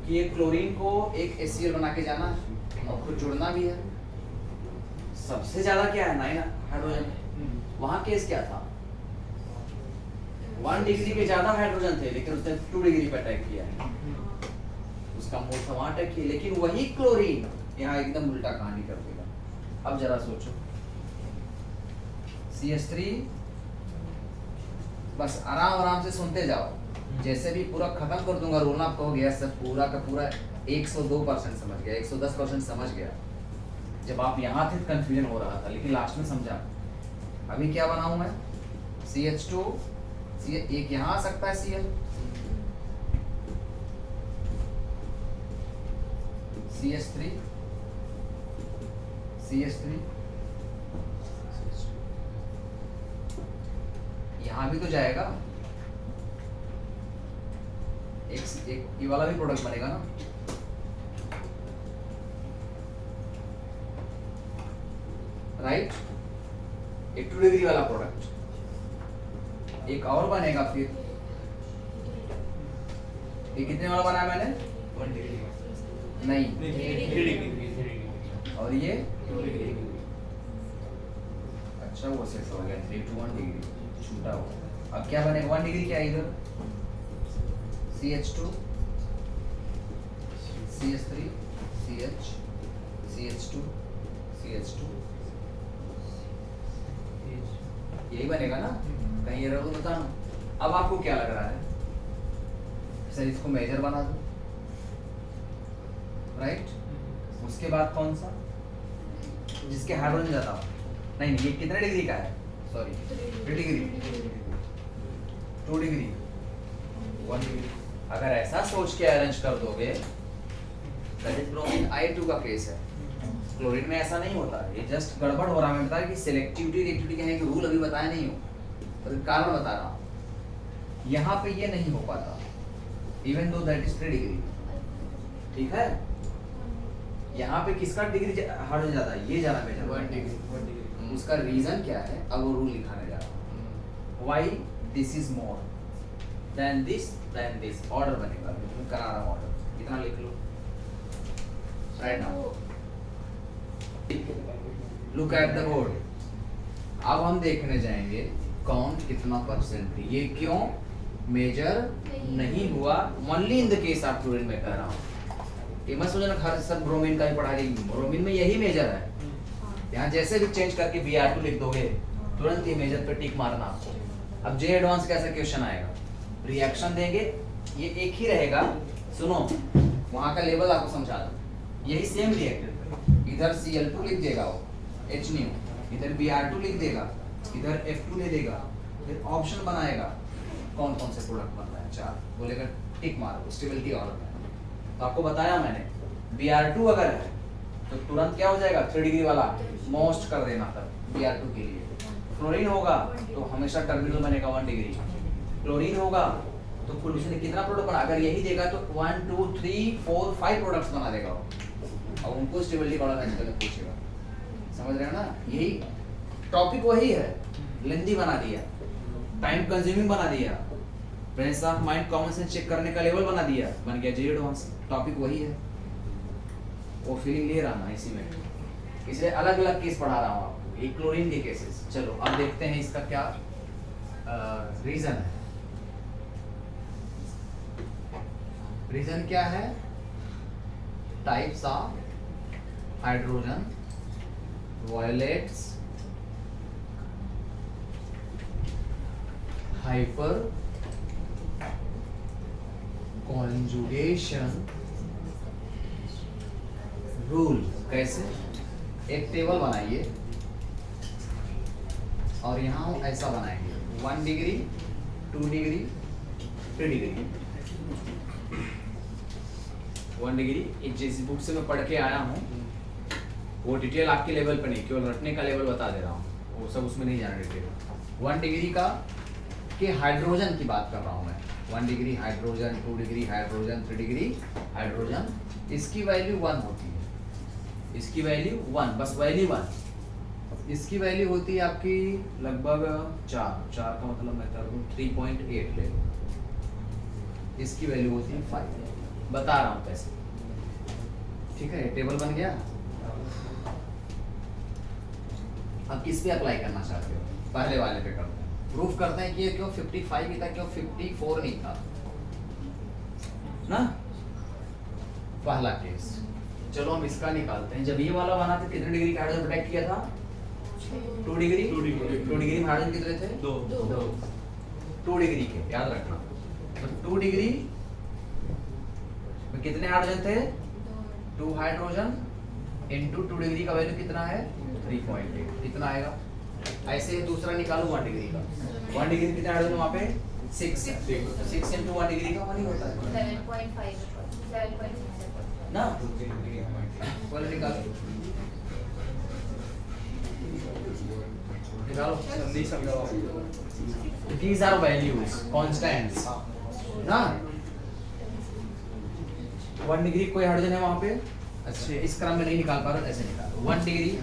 कि ये क्लोरीन को एक HCl बना के जाना है और खुद जुड़ना भी है। सबसे ज्यादा क्या है? 9 हाइड्रोजन। वहां केस क्या था? 1 डिग्री के ज्यादा हाइड्रोजन थे, लेकिन उसने 2 डिग्री पे अटैक किया है। उसका मोल था वहां अटैक किया, लेकिन वही क्लोरीन यहाँ एकदम उल्टा कहानी कर देगा। अब जरा सोचो, CH3, बस आराम आराम से सुनते जाओ। जैसे भी पूरा खत्म कर दूंगा रोल, आप कहोगे सब पूरा का पूरा 102% समझ गया, 110% समझ गया। जब आप यहाँ थे कंफ्यूजन हो रहा था, लेकिन लास्ट में समझा। अभी क्या बनाऊं मैं? CH2, एक यहाँ आ सकता है Cl, CH3, CH3, यहाँ भी तो जाएगा। एक ये वाला भी प्रोडक्ट बनेगा ना। राइट? एक 2 डिग्री वाला प्रोडक्ट, एक और बनेगा। फिर ये कितने वाला बनाया मैंने? 1 डिग्री नहीं, 3 डिग्री। और ये अच्छा वो सेट हो गया 3 to 1 डिग्री छूटा हुआ। अब क्या बनेगा? 1 डिग्री क्या है इधर? CH2, CH3, CH, CH2, CH2, यही बनेगा ना? कहीं एरर हो तो बताना। अब आपको क्या लग रहा है? सर इसको मेजर बना दो, राइट? उसके बाद कौन सा? जिसके हाइड्रोजन ज्यादा हो। नहीं, ये कितने डिग्री का है? Sorry 3 degree, 2 degree, 1 degree. अगर ऐसा सोच के अरेंज कर दोगे, दैट इज ब्रोमीन I2 का केस है। क्लोरीन में ऐसा नहीं होता। ये जस्ट गड़बड़ हो रहा है। मैं बता कि सिलेक्टिविटी रिएक्टिविटी कहने की रूल अभी बताया नहीं हूँ, तो कारण बता रहा हूँ। यहाँ पे ये नहीं हो पाता, even though that is 3 degree. ठीक है? यहाँ पे किसका डिग्री हाइड्रोजन ज्यादा है? ये ज्यादा मेजर 1 डिग्री। उसका रीजन क्या है? अब वो रूल लिखाने जा रहा हूँ। Why this is more than this order बनेगा। मैं करा रहा हूँ ऑर्डर, इतना लिख लो right now. Look at the board. अब हम देखने जाएंगे कौन कितना परसेंट। ये क्यों मेजर नहीं हुआ? Only in the case of chlorine में कह रहा हूँ। ये मत सोचना हर सब ब्रोमीन का ही पढ़ा रही। ब्रोमीन में यही मेजर है। यहाँ जैसे भी चेंज करके Br2 लिख दोगे, तुरंत ये मेजर पे टिक मारना आपको। अब जे एडवांस कैसा क्वेश्चन आएगा? रिएक्शन देंगे, ये एक ही रहेगा। सुनो, वहाँ का लेवल आपको समझा दो। यही सेम रिएक्टर, इधर Cl2 लिख देगा वो H-, इधर Br2 लिख देगा, इधर F2 ले देगा, फिर ऑप्शन बनाएगा कौन कौन से प्रोडक्ट बन रहा है। 4 बोलेगा टिक मारो स्टेबिलिटी ऑर्डर में। तो आपको बताया मैंने, Br2 अगर है तो तुरंत क्या हो जाएगा? 3 डिग्री वाला मोस्ट कर देना तब Br2 के लिए। क्लोरीन होगा तो हमेशा टर्मिनल बनेगा 1 डिग्री। क्लोरीन होगा तो कुल उसने कितना प्रोडक्ट बना? अगर यही देगा तो 1 2 3 4 5 प्रोडक्ट्स बना देगा वो। और उनको स्टेबिलिटी ऑर्डर में पूछेगा। समझ रहे हो ना? यही टॉपिक वही है। लेंथी बना दिया, टाइम कंज्यूमिंग बना दिया, presence of mind common sense check करने का लेवल बना दिया, बन गया जे एडवांस। टॉपिक वही है, वो फीलिंग ले रहा ना इसी में, इसलिए अलग अलग केस पढ़ा रहा हूँ आपको। एक क्लोरीन के केसेस। चलो अब देखते हैं इसका क्या रीजन है। रीजन क्या है? Types of hydrogen violets hyper conjugation rule. कैसे? एक टेबल बनाइए और यहाँ ऐसा बनाएंगे 1 डिग्री 2 डिग्री 3 डिग्री 1 डिग्री। एक जैसी बुक से मैं पढ़ के आया हूँ, वो डिटेल आपके लेवल पे नहीं, केवल रटने का लेवल बता दे रहा हूँ, वो सब उसमें नहीं जाना डिटेल। 1 डिग्री का के हाइड्रोजन की बात कर रहा हूँ मैं। 1 degree hydrogen, 2 degree hydrogen, 3 degree hydrogen, इसकी वैल्यू 1 होती है, इसकी वैल्यू 1, बस वैल्यू 1। इसकी वैल्यू होती है आपकी लगभग 4 का मतलब मैं कर दूं 3.8 ले लो, इसकी वैल्यू होती है 5। बता रहा हूँ कैसे, ठीक है, टेबल बन गया। अब किस पे अप्लाई करना चाहते हो? पहले वाले पे करते हैं, प्रूफ करते हैं कि ये क्यों 55 ही था, क्यों 54 नहीं था ना। पहला केस, चलो हम इसका निकालते हैं। जब ये वाला बना था कितने डिग्री का हाइड्रोजन प्रोटेक्ट किया था? 2 डिग्री। 2 डिग्री में हाइड्रोजन कितने थे? 2 डिग्री के, याद रखना। तो 2 डिग्री में कितने हाइड्रोजन थे? 2 हाइड्रोजन इनटू 2 डिग्री का वैल्यू कितना है? 3.8, कितना आएगा? ऐसे ही दूसरा निकालो 1 डिग्री का। 1 डिग्री कितने हाइड्रोजन वहाँ पे? 6 इनटू 1 डिग्री का 1 ही होता है 7.5 ना। बोले निकालो these are values, constants ना। 1 डिग्री कोई हाइड्रोजन है वहाँ पे? अच्छा, इस क्रम में नहीं निकाल पा रहे, ऐसे निकालो। 1 डिग्री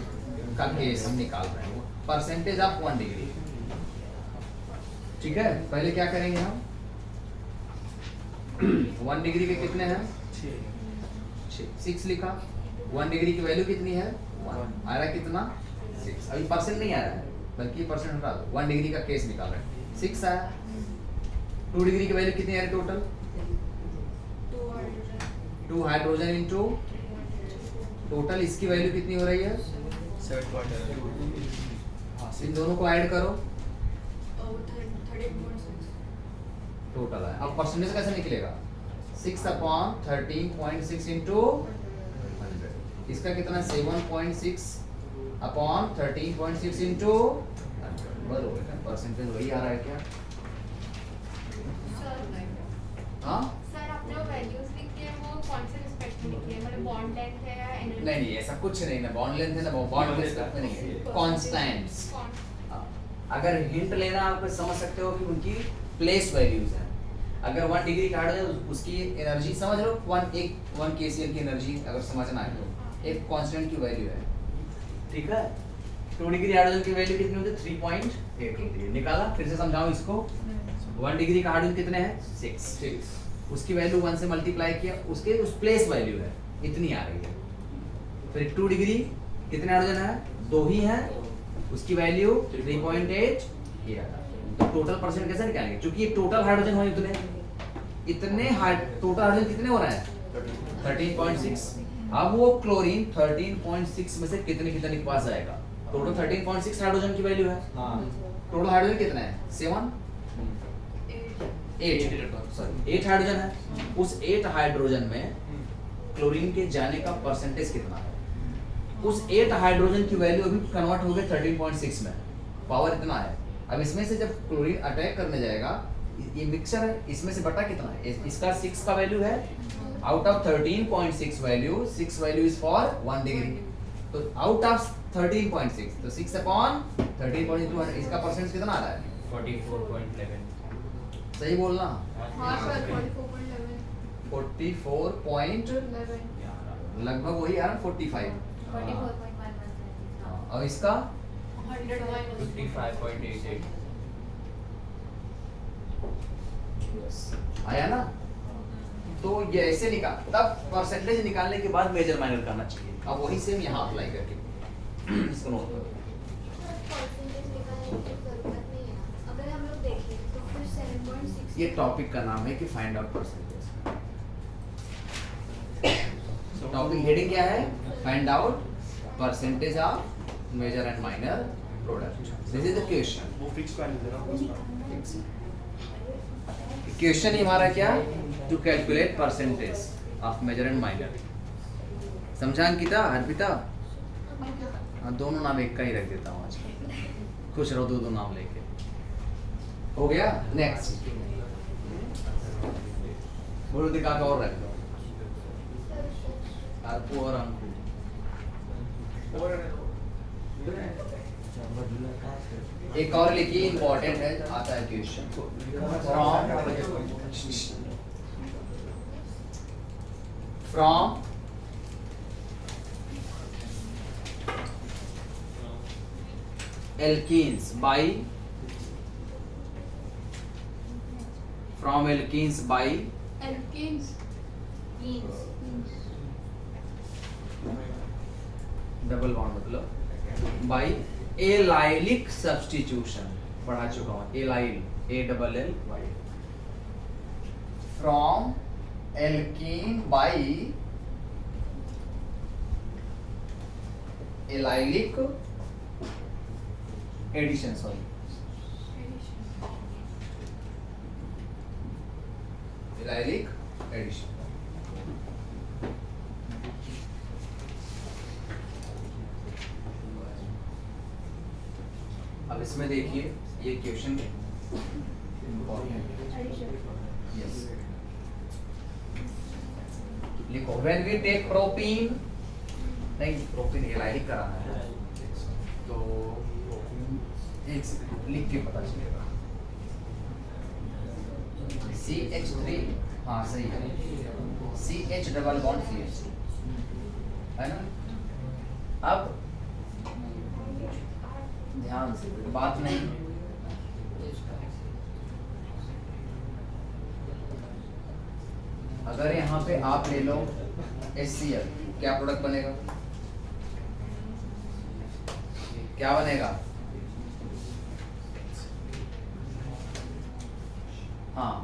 का केस हम निकाल रहे हैं, परसेंटेज ऑफ 1 डिग्री, ठीक है। पहले क्या करेंगे हम? 1 डिग्री के कितने हैं? 6 लिखा। 1 डिग्री की वैल्यू कितनी है? 1 आ रहा है कितना? 6। अभी परसेंट नहीं आ रहा है, बल्कि परसेंट हटा दो। 1 डिग्री का केस निकाल रहे हैं, 6 आया। 2 डिग्री की वैल्यू कितनी आ रही है टोटल? 2 हाइड्रोजन इनटू टोटल इसकी वैल्यू कितनी हो रही है? 7.2। इन दोनों को ऐड करो, टोटल है। अब परसेंटेज कैसे निकलेगा? 6/13.6 इंटू 100, इसका कितना? 7.6 अपॉन 13.6 इंटू 100, बराबर है। परसेंटेज वही आ रहा है क्या? हाँ सर आपने वो वैल्यूज लिखी है वो कौन से रिस्पेक्ट में लिखी है, मतलब बॉन्ड लेंथ है या एनर्जी? नहीं, ऐसा कुछ नहीं ना, बॉन्ड लेंथ है ना, बॉन्ड लेंथ में नहीं है, कांस्टेंट्स। अगर हिंट लेना आप समझ सकते हो कि उनकी प्लेस वैल्यूज हैं। अगर 1 डिग्री का हाइड्रोजन, उसकी एनर्जी समझ लो, 1 केसीएल की एनर्जी अगर समझना है तो एक कांस्टेंट की वैल्यू है, ठीक है। 2 डिग्री हाइड्रोजन की वैल्यू कितनी होती है? 3.8 होती है। निकाला, फिर से समझाऊं इसको। 1 डिग्री का हाइड्रोजन कितने हैं? 6। उसकी वैल्यू 1 से मल्टीप्लाई किया, उसके उस प्लेस वैल्यू है इतनी आ रही है। फिर 2 डिग्री कितने हाइड्रोजन है? 2 ही है, उसकी वैल्यू 3.8 ये आ रहा है। तो टोटल परसेंट कैसे निकालेंगे? क्योंकि ये टोटल हाइड्रोजन हो इतने टोटल हाइड्रोजन कितने हो रहे हैं? 13.6। अब वो क्लोरीन 13.6 में से कितने के पास आएगा? टोटल 13.6 हाइड्रोजन की वैल्यू है। टोटल हाइड्रोजन कितना है? 8 हाइड्रोजन है। उस 8 हाइड्रोजन में क्लोरीन के जाने का परसेंटेज कितना है? उस 8 हाइड्रोजन की वैल्यू अभी कन्वर्ट हो गई 13.6 में, पावर इतना है। अब इसमें से जब क्लोरीन अटैक करने जाएगा, ये मिक्सचर है, इसमें से बटा कितना है? इसका 6 का वैल्यू है। Out of 13.6 value, 6 value is for 1 degree. तो आउट ऑफ 13.6, तो 6 अपॉन 13.2, इसका परसेंट कितना आ रहा है? 44.11। सही बोलना। हाँ सर 44.11 44 लगभग वही आ रहा है 45। 44.11। और इसका 55.88। आया ना। तो ये ऐसे निकाल, तब परसेंटेज निकालने के बाद मेजर माइनर करना चाहिए। अब वही सेम यहाँ अप्लाई करके इसको नोट करो। परसेंटेज निकालने की जरूरत नहीं है, अगर हम लोग देखें तो फिर 7.6 ये टॉपिक का नाम है कि find out percentage. Topic heading क्या है? Find out percentage of major and minor product. This is the question. वो फिक्स वैल्यू देना उसका। क्वेश्चन ही हमारा क्या? To calculate percentage of major and minor. समझा अंकिता, अर्पिता? हाँ, दोनों नाम एक का ही रख देता हूँ आज। खुश रहो, दो नाम लेके। हो गया। नेक्स्ट बोलो, दिखा का और रख दो। अर्पू और अंकु। एक और लिखिए, इंपॉर्टेंट है, आता है question. From alkenes by, from alkenes by alkanes double bond मतलब बाई एलाइलिक सब्स्टिट्यूशन, पढ़ा चुका हूं, allyl, A double L Y, from alkene by allylic addition, sorry allylic addition. अब इसमें देखिए ये क्वेश्चन यस लिखो, व्हेन वी टेक प्रोपीन, नहीं प्रोपीन एलाइलिक कराना है तो एक सेकंड लिख के पता चलेगा। CH3, हाँ सही है, CH डबल बॉन्ड CH2 है ना। अब ध्यान से, बात नहीं, अगर यहाँ पे आप ले लो HCl, क्या प्रोडक्ट बनेगा, क्या बनेगा, हाँ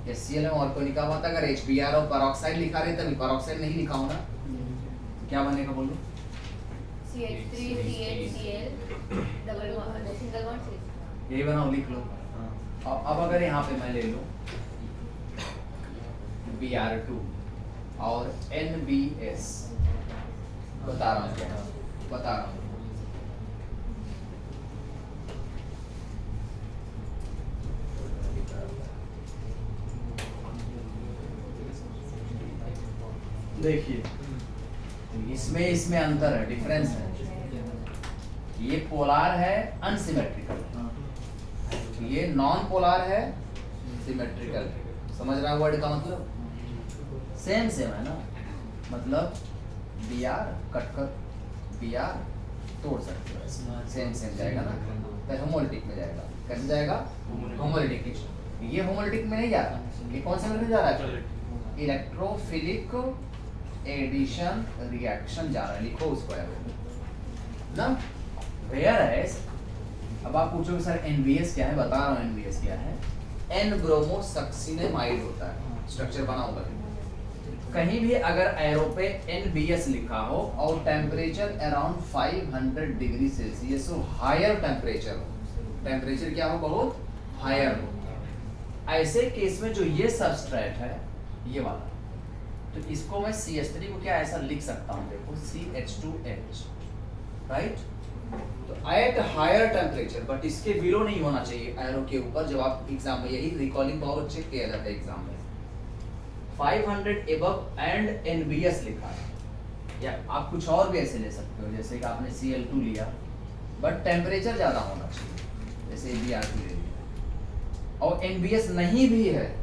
HCl में और कोई लिखा हुआ था, अगर HBr और पेरोक्साइड लिखा रहे तभी, पेरोक्साइड नहीं लिखा होगा, क्या बनेगा बोलो, CH3 CHCl double bond single bond CH, यही बनाओ, लिख लो। अब अगर यहाँ पे मैं ले लूं Br2 और NBS, बता रहा हूँ क्या, बता रहा हूँ, देखिए इसमें अंतर है, डिफरेंस है, ये पोलार है अनसिमेट्रिकल, ये नॉन पोलार है सिमेट्रिकल, समझ रहा है वर्ड का मतलब, सेम है ना, मतलब Br कट कर Br तोड़ सकते हो, सेम जाएगा ना, तो होमोलिटिक में जाएगा, कैसे जाएगा, होमोलिटिक, ये होमोलिटिक में नहीं जा रहा, ये कौन से में जा रहा है, इलेक्ट्रोफिलिक एडिशन रिएक्शन जा रहा है, लिखो उसको यार ना। वेयर एज, अब आप पूछोगे सर NBS क्या है, बता रहा हूँ NBS क्या है, N-ब्रोमोसक्सिनेमाइड होता है, स्ट्रक्चर बना होगा, कहीं भी अगर एरो पे NBS लिखा हो और टेम्परेचर अराउंड 500 डिग्री सेल्सियस हो, हायर टेम्परेचर हो, टेम्परेचर क्या हो, बहुत हायर हो, ऐसे केस में जो ये सबस्ट्रेट है ये वाला, तो इसको मैं CH3 को क्या ऐसा लिख सकता हूँ, देखो CH2H, राइट, तो एट हायर टेम्परेचर, बट इसके बिलो नहीं होना चाहिए एरो के ऊपर, जब आप एग्जाम में, यही रिकॉलिंग पावर चेक किया जाता है एग्जाम में, 500 एबव एंड NBS लिखा है, या आप कुछ और भी ऐसे ले सकते हो, जैसे कि आपने Cl2 लिया बट टेम्परेचर ज्यादा होना चाहिए, जैसे Br2 ले लिया, और NBS नहीं भी है,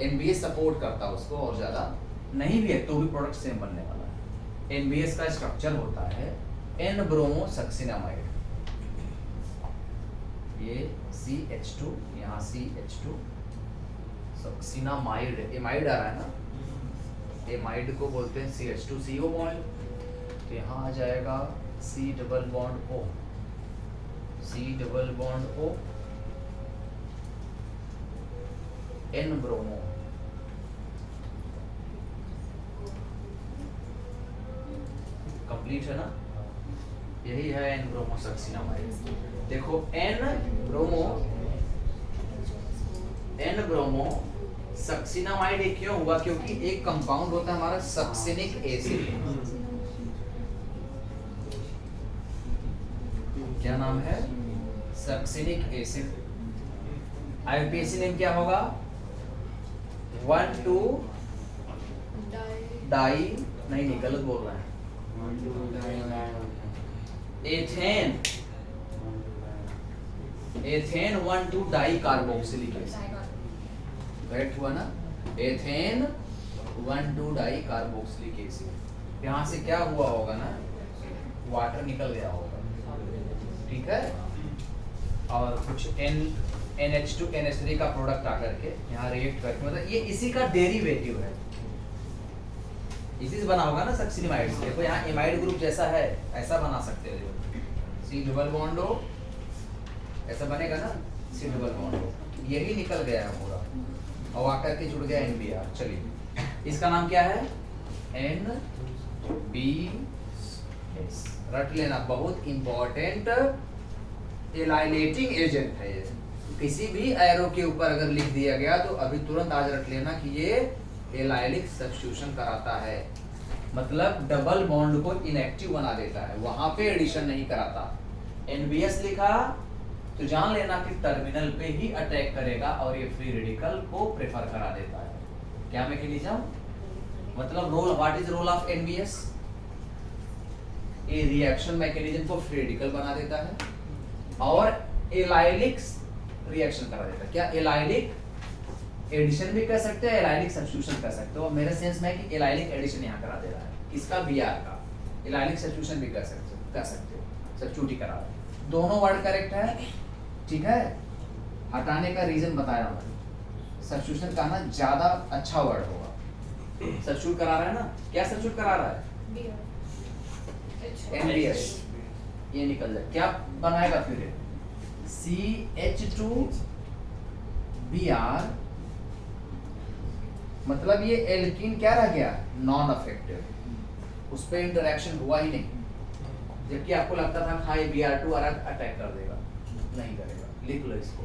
NBS सपोर्ट करता है उसको, और ज्यादा नहीं भी है तो भी प्रोडक्ट सेम बनने वाला है। NBS का स्ट्रक्चर होता है N-ब्रोमोसक्सिनामाइड, ये CH2, यहाँ CH2, सक्सिनामाइड, एमाइड आ रहा है ना, एमाइड को बोलते हैं CH2CO बॉन्ड, तो यहाँ आ जाएगा C double bond O, C double bond O, complete, कंप्लीट है ना, यही है N-ब्रोमोसक्सिनामाइड। देखो N-ब्रोमोसक्सिनामाइड क्यों हुआ, क्योंकि एक कंपाउंड होता है हमारा सक्सिनिक एसिड, क्या नाम है, सक्सिनिक एसिड, आईयूपीएसी नेम क्या होगा, 1,2 डाई, नहीं गलत बोल रहा है, ethane 1,2 di carboxylic acid, correct हुआ ना? Ethane 1,2 di carboxylic acid. यहाँ से क्या हुआ होगा ना, वाटर निकल गया होगा, ठीक है, और कुछ NH2 NH3 का प्रोडक्ट आकर के यहाँ रिएक्ट करके, मतलब ये इसी का डेरिवेटिव है, इसी से बना होगा ना सक्सिनिमाइड से। देखो यहाँ इमाइड ग्रुप जैसा है, ऐसा बना सकते हो, C डबल बॉन्ड हो, ऐसा बनेगा ना, C डबल बॉन्ड हो, यही निकल गया है पूरा और आकर के जुड़ गया NBr। चलिए इसका नाम क्या है? NBS, रट लेना, बहुत इंपॉर्टेंट एलाइलेटिंग एजेंट है ये। किसी भी एरो के ऊपर अगर लिख दिया गया तो अभी तुरंत आज रख लेना कि ये एलाइलिक सब्स्टिट्यूशन कराता है, मतलब डबल बॉन्ड को इनएक्टिव बना देता है, वहां पे एडिशन नहीं कराता। NBS लिखा तो जान लेना कि टर्मिनल पे ही अटैक करेगा और ये फ्री रेडिकल को प्रेफर करा देता है। क्या मैकेनिज्म, मतलब role, what is role of NBS? ये रिएक्शन मैकेनिज्म को फ्री रेडिकल बना देता है और एलाइलिक रिएक्शन करा देता है। क्या एलाइलिक एडिशन भी कर सकते हैं, एलाइलिक सब्स्टिट्यूशन कर सकते हो। मेरे सेंस में कि एलाइलिक एडिशन यहाँ करा दे रहा है, इसका Br का एलाइलिक सब्स्टिट्यूशन भी कर सकते हो, सब्स्टिट्यूट ही करा रहा है। दोनों वर्ड करेक्ट है, ठीक है। हटाने का रीजन बताया मैंने, सब्स्टिट्यूशन का ना ज्यादा अच्छा वर्ड होगा। सब्स्टिट्यूट करा रहा है ना, क्या सब्स्टिट्यूट करा रहा है? NBS, ये निकल जाए, क्या बनाएगा फिर? CH2Br, मतलब ये एल्कीन क्या रह गया? नॉन अफेक्टिव, उस पे इंटरेक्शन हुआ ही नहीं, जबकि आपको लगता था हाई Br2 अटैक कर देगा, नहीं करेगा। लिख लो इसको,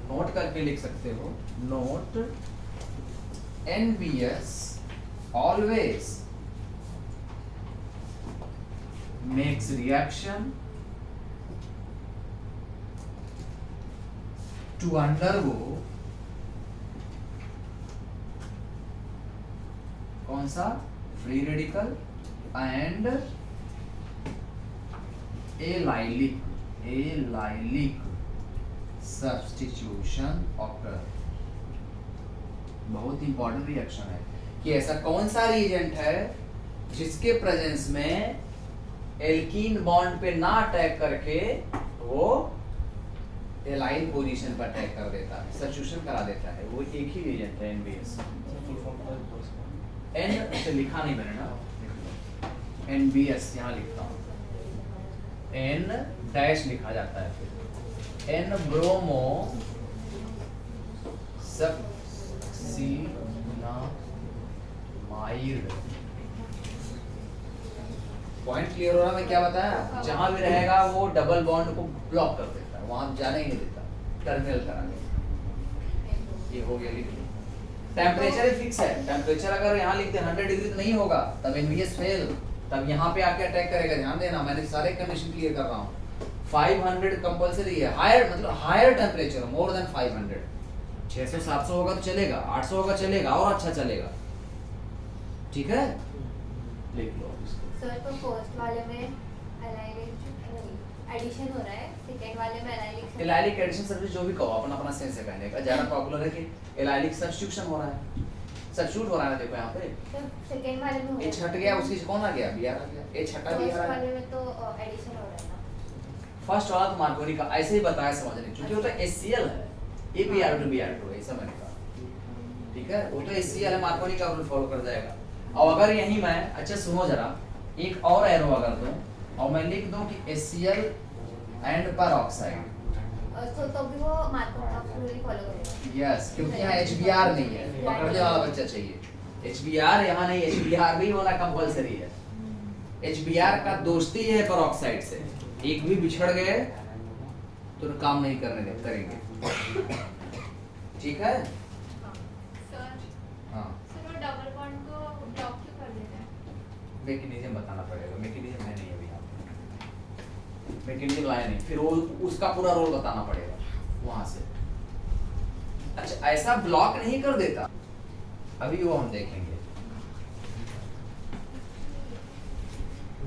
नोट करके लिख सकते हो, note NBS always makes reaction to undergo कौन सा? Free radical and allylic substitution occur. बहुत इंपॉर्टेंट रिएक्शन है कि ऐसा कौन सा रिएजेंट है जिसके प्रेजेंस में एल्कीन बॉन्ड पे ना अटैक करके वो एलाइल पोजीशन पर अटैक कर देता है, सब्स्टिट्यूशन करा देता है। वो एक ही रिएजेंट है NBS। N से लिखा नहीं मैंने ना, NBS यहाँ लिखता हूँ, N डैश लिखा जाता है, फिर N ब्रोमो सक्सिनामाइड। पॉइंट क्लियर हो रहा है? मैं क्या बताया, जहां भी रहेगा वो डबल बॉन्ड को ब्लॉक कर देता है, वहां जाने ही नहीं देता, टर्मिनल करा देता। ये हो गया, लिख लो। टेम्परेचर ही फिक्स है, टेम्परेचर अगर यहाँ लिख दे 100 डिग्री तो नहीं होगा, तब NBS फेल, तब यहाँ पे आके अटैक करेगा। ध्यान देना, मैंने सारे कंडीशन क्लियर कर रहा हूँ। 500 कंपलसरी है, हायर मतलब हायर टेम्परेचर, मोर देन 500। 600-700 होगा तो चलेगा, 800 होगा चलेगा, और अच्छा चलेगा, ठीक है। लिख लो इसको। सर तो फर्स्ट वाले में एडिशन हो रहा है, सेकंड वाले में एलाइलिक एडिशन सर्विस, जो भी कहो अपना अपना सेंस है कहने का। ज्यादा पॉपुलर है कि एलाइलिक सब्स्टिट्यूशन हो रहा है, सब्स्टिट्यूट हो रहा है। देखो यहाँ पे सेकंड वाले में H हट गया, उसकी कौन आ गया? Br आ गया। H हटा Br फर्स्ट वाले में तो एडिशन हो रहा है ना। फर्स्ट वाला तो मार्कोनी का ऐसे ही बताया, समझने, क्योंकि वो तो HCl है, ये Br2 Br2 है, ऐसा मैंने कहा, ठीक है। वो तो HCl है, मार्कोनी का रूल फॉलो कर जाएगा। और अगर यही मैं, अच्छा सुनो जरा, एक और एरो अगर दूं और मैं लिख दूं कि HCl एंड पेरोक्साइड, तो भी वो मार्कोनी का रूल फॉलो करेगा। यस, क्योंकि यहाँ HBr नहीं है, पकड़ने वाला बच्चा चाहिए। HBr यहाँ नहीं, HBr भी होना कंपलसरी है। HBr का दोस्ती है पेरोक्साइड से, एक भी बिछड़ गए तो काम नहीं करने करेंगे, ठीक है। सर हाँ, सर वो डबल बॉन्ड को ब्लॉक क्यों कर देता है? मैकेनिज्म बताना पड़ेगा, मैकेनिज्म है नहीं अभी यहाँ, मैकेनिज्म लाया नहीं, फिर वो उसका पूरा रोल बताना पड़ेगा वहां से। अच्छा, ऐसा ब्लॉक नहीं कर देता, अभी वो हम देखेंगे।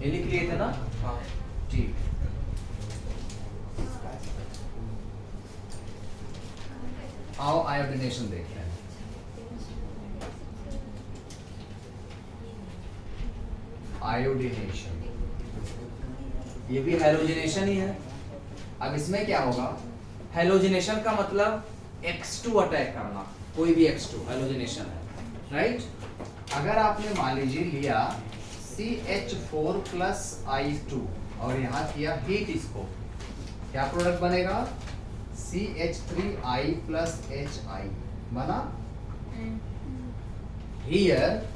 ये लिख लिए थे ना? हाँ ठीक। आओ आयोडीनेशन देखते हैं। आयोडीनेशन, ये भी हैलोजिनेशन ही है। अब इसमें क्या होगा, हैलोजिनेशन का मतलब X2 अटैक करना, कोई भी X2 हैलोजिनेशन है, राइट। अगर आपने मान लीजिए लिया CH4 प्लस I2 और यहाँ किया हीट इसको, क्या प्रोडक्ट बनेगा? CH3I प्लस HI बना। हियर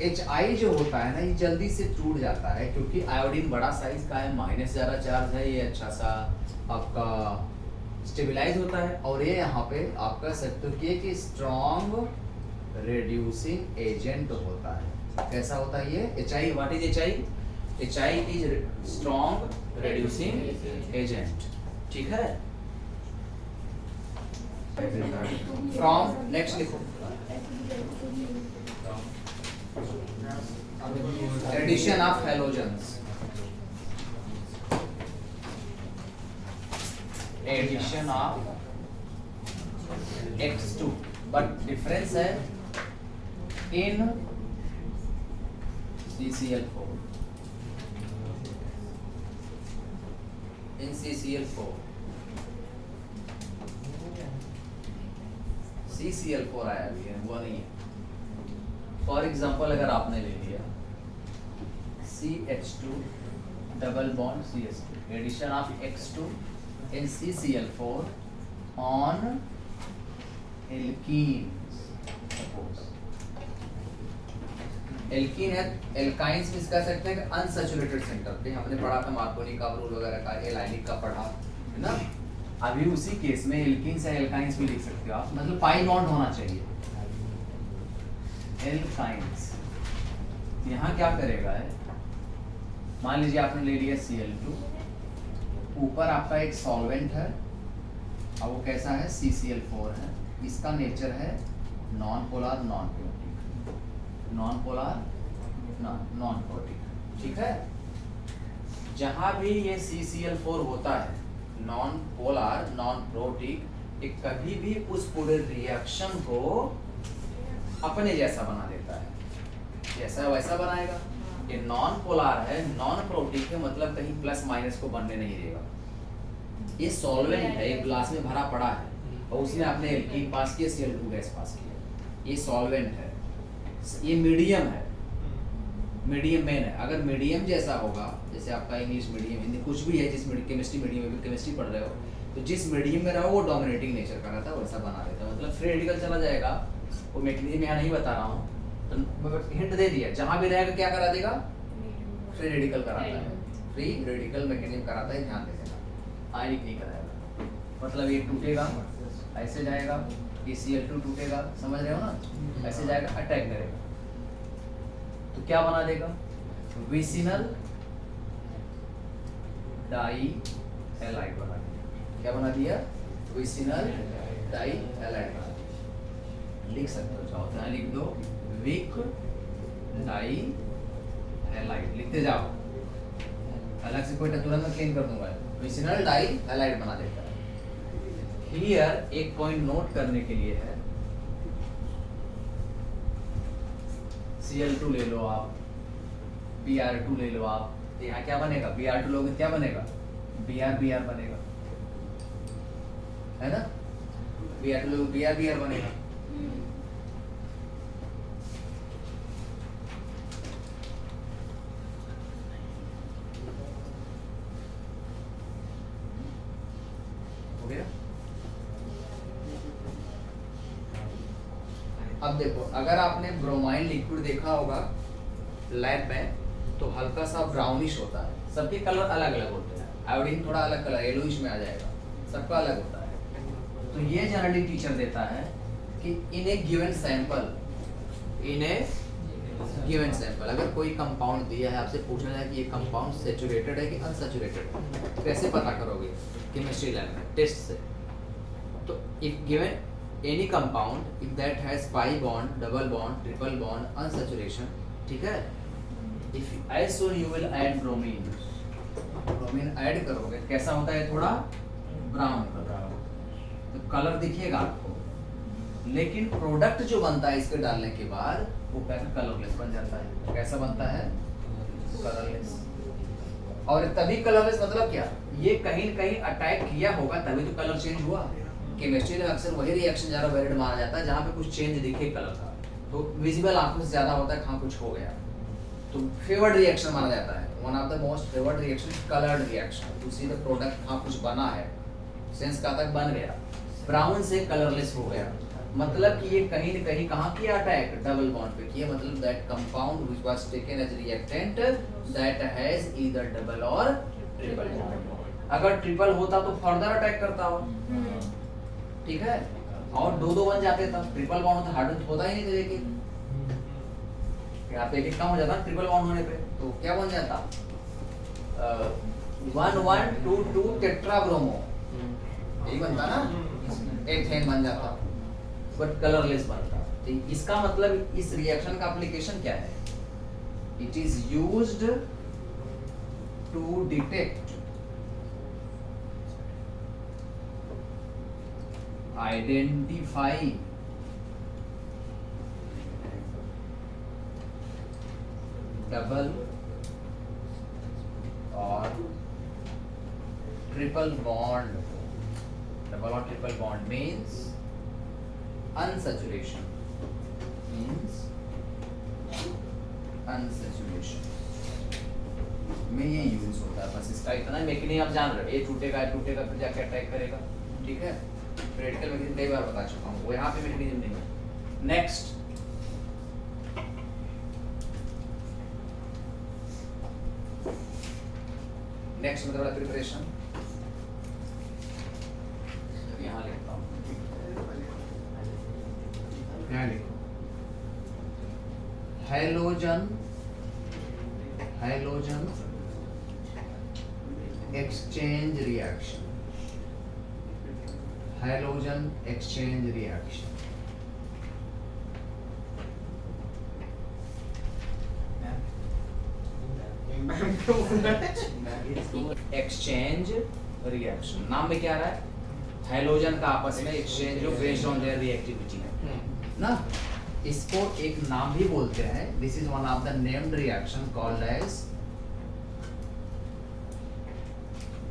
HI जो होता है ना, ये जल्दी से टूट जाता है क्योंकि आयोडीन बड़ा साइज का है, माइनस ज़्यादा चार्ज है, ये अच्छा सा आपका स्टेबलाइज होता है। और ये यहाँ पे आप कह सकते हो कि एक स्ट्रॉन्ग रिड्यूसिंग एजेंट होता है। कैसा होता है ये HI? What is HI? HI is strong reducing agent, ठीक है। फ्रॉम, नेक्स्ट लिखो, addition of halogens, addition of X2, but difference है in CCl4, in CCl4, CCl4 आया भी है, वो नहीं है। फॉर एग्जाम्पल अगर आपने ले लिया CH2 double bond CH2, addition of X2 in CCl4 on alkenes, suppose एल्कीन है, एल्काइंस भी कह सकते हैं अनसैचुरेटेड सेंटर पे, हमने पढ़ा था मार्कोनी का रूल वगैरह का, एलाइनिक का पढ़ा है ना। अभी उसी केस में एल्कीन्स या एल्काइंस भी लिख सकते हो आप, मतलब पाई बॉन्ड होना चाहिए। एल्काइंस यहाँ क्या करेगा है, मान लीजिए आपने ले लिया Cl2, ऊपर आपका एक सॉल्वेंट है और वो कैसा है? CCl4 है। इसका नेचर है non polar non protic, non polar non protic, ठीक है। जहां भी ये CCl4 होता है नॉन पोलर नॉन प्रोटिक, ये कभी भी उस पूरे रिएक्शन को अपने जैसा बना देता है, जैसा वैसा बनाएगा। ये नॉन पोलर है, नॉन प्रोटिक है, मतलब कहीं प्लस माइनस को बनने नहीं देगा। ये सॉल्वेंट है, एक ग्लास में भरा पड़ा है और उसने आपने एल्कीन पास किया, Cl2 गैस पास किया, ये सॉल्वेंट है। ये मीडियम है, मीडियम मेन है। अगर मीडियम जैसा होगा, जैसे आपका इंग्लिश मीडियम, हिंदी कुछ भी है, जिस केमिस्ट्री मीडियम में भी केमिस्ट्री पढ़ रहे हो, तो जिस मीडियम में रहो वो डोमिनेटिंग नेचर का रहता है, वैसा बना देता है। मतलब फ्री रेडिकल चला जाएगा, वो मैकेनिज्म यहाँ नहीं बता रहा हूँ, तो हिंट दे दिया, जहाँ भी रहेगा क्या करा देगा? फ्री रेडिकल कराता है, फ्री रेडिकल मैकेनिज्म कराता है, ध्यान दे देना। आयनिक नहीं कराएगा, मतलब ये टूटेगा, ऐसे जाएगा, ये Cl2 टूटेगा, समझ रहे हो ना, ऐसे जाएगा, अटैक करेगा, तो क्या बना देगा? विसिनल डाई हैलाइड बना दिया। क्या बना दिया? विसिनल डाई हैलाइड बना दिया। लिख सकते हो, चाहो तो लिख दो, विक डाई हैलाइड, लिखते जाओ, अलग से कोई तुरंत में क्लीन कर दूंगा। विसिनल डाई हैलाइड बना देता है। हियर एक पॉइंट नोट करने के लिए है, Cl2 ले लो आप, Br2 ले लो आप, तो यहाँ क्या बनेगा? Br2 लोगे क्या बनेगा? Br बनेगा, है ना? Br2 लोगे Br बनेगा। हो गया? अब देखो, अगर आपने ब्रोमाइन लिक्विड देखा होगा लैब में, तो हल्का सा ब्राउनिश होता है, सबके कलर अलग अलग होते हैं। आयोडीन थोड़ा अलग कलर येलोइश में आ जाएगा, सबका अलग होता है। तो ये जनरली टीचर देता है कि इन ए गिवन सैंपल, इन ए गिवन सैंपल, अगर कोई कंपाउंड दिया है, आपसे पूछा जाए कि ये कंपाउंड सैचुरेटेड है कि अनसैचुरेटेड है, कैसे पता करोगे? केमिस्ट्री लैब में टेस्ट से। तो if given any compound if that has pi bond, double bond, triple bond, unsaturation, ठीक है, if as soon you will add bromine, bromine add करोगे कैसा होता है, थोड़ा ब्राउन कलर, तो कलर दिखेगा आपको, लेकिन प्रोडक्ट जो बनता है इसके डालने के बाद वो कैसा कलरलेस बन जाता है। कैसा बनता है, कलरलेस। और तभी कलरलेस मतलब क्या, ये कहीं न कहीं अटैक किया होगा तभी तो कलर चेंज हुआ। केमिस्ट्री में अक्सर वही रिएक्शन ज्यादा वैलिड माना जाता है जहाँ पे कुछ चेंज दिखे कलर का, तो विजिबल आंखों से ज्यादा होता है कहाँ कुछ हो गया, तो फेवर्ड रिएक्शन माना जाता है। One of the most favoured reaction coloured reaction, to see the product कहाँ कुछ बना है, सेंस कहाँ तक बन गया, ब्राउन से कलरलेस हो गया, मतलब कि ये कहीं न कहीं कहाँ किया अटैक, डबल बॉन्ड पे किया, मतलब that compound which was taken as reactant that has either double और ट्रिपल बॉन्ड। अगर ट्रिपल होता तो फर्दर अटैक करता हो, ठीक है, और दो बन जाते तब, ट्रिपल बॉन्ड तो हार्ड होता ही नहीं था, लेकिन यहाँ पे एक कम हो जाता ट्रिपल बॉन्ड होने पे, तो क्या बन जाता 1,1,2,2 टेट्राब्रोमो, यही बनता ना, एथेन बन जाता, बट कलरलेस बनता। तो इसका मतलब इस रिएक्शन का एप्लीकेशन क्या है, it is used to detect, identify double और ट्रिपल बॉन्ड। डबल और triple bond means unsaturation, means unsaturation में ये यूज होता है। बस इसका इतना मैकेनिज्म आप जान रहे हो, ये टूटेगा फिर जाके अटैक करेगा, ठीक है, प्रैक्टिकल मैकेनिज्म कई बार बता चुका हूँ, वो यहाँ पे मैकेनिज्म नहीं है। नेक्स्ट मतलब प्रिपरेशन, यहाँ लिखता हूँ, halogen exchange reaction, halogen exchange reaction, exchange reaction नाम में क्या आ रहा है, हैलोजन का आपस में एक्सचेंज जो बेस्ड ऑन देयर रिएक्टिविटी है ना, इसको एक नाम भी बोलते हैं। This is one of the named reaction called as,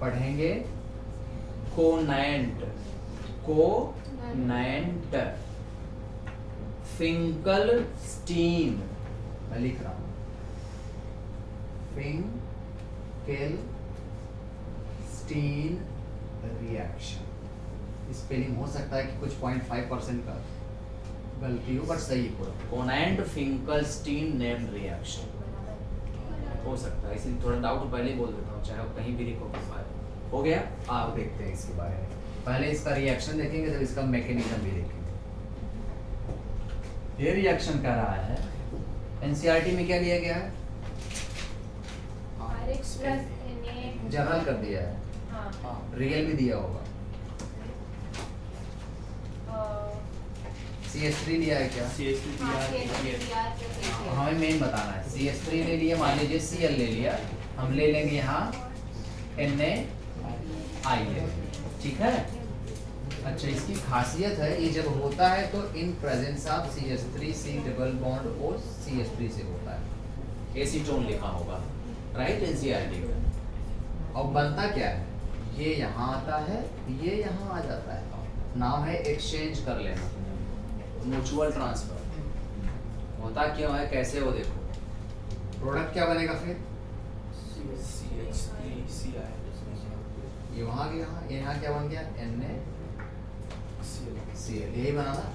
पढ़ेंगे कोनैंट, फिंकलस्टीन, मैं लिख रहा हूं, फिंकलस्टीन रिएक्शन। स्पेलिंग हो सकता है कि कुछ 0.5% का गलती हो, बट सही पूरा, कोनैंट फिंकलस्टीन नेम्ड रिएक्शन हो सकता है, इसलिए थोड़ा डाउट पहले ही बोल देता हूँ, चाहे वो कहीं भी लिखो बस बात हो गया। आप देखते हैं इसके बारे में, पहले इसका रिएक्शन देखेंगे जब इसका मैकेनिज्म भी देखेंगे। ये रिएक्शन कर रहा है, एनसीईआरटी में क्या दिया गया है, जनरल कर दिया है, हाँ, रियल भी दिया होगा, CH3 दिया है क्या, हमें मेन बताना है। CH3 ले लिया, मान लीजिए Cl ले लिया, हम ले लेंगे यहाँ NaI ले लेंगे, ठीक है। अच्छा, इसकी खासियत है ये जब होता है तो in presence of CH3 C double bond O CH3 से होता है, एसीटोन लिखा होगा, राइट, एनसीईआरटी में। और बनता क्या है, ये यहाँ आता है, ये यहाँ आ जाता है, नाम है एक्सचेंज कर लेना, म्यूचुअल ट्रांसफर। होता क्यों है, कैसे हो, देखो प्रोडक्ट क्या बनेगा फिर, ये वहाँ गया, यहाँ क्या बन गया, NaCl, यही बना ना,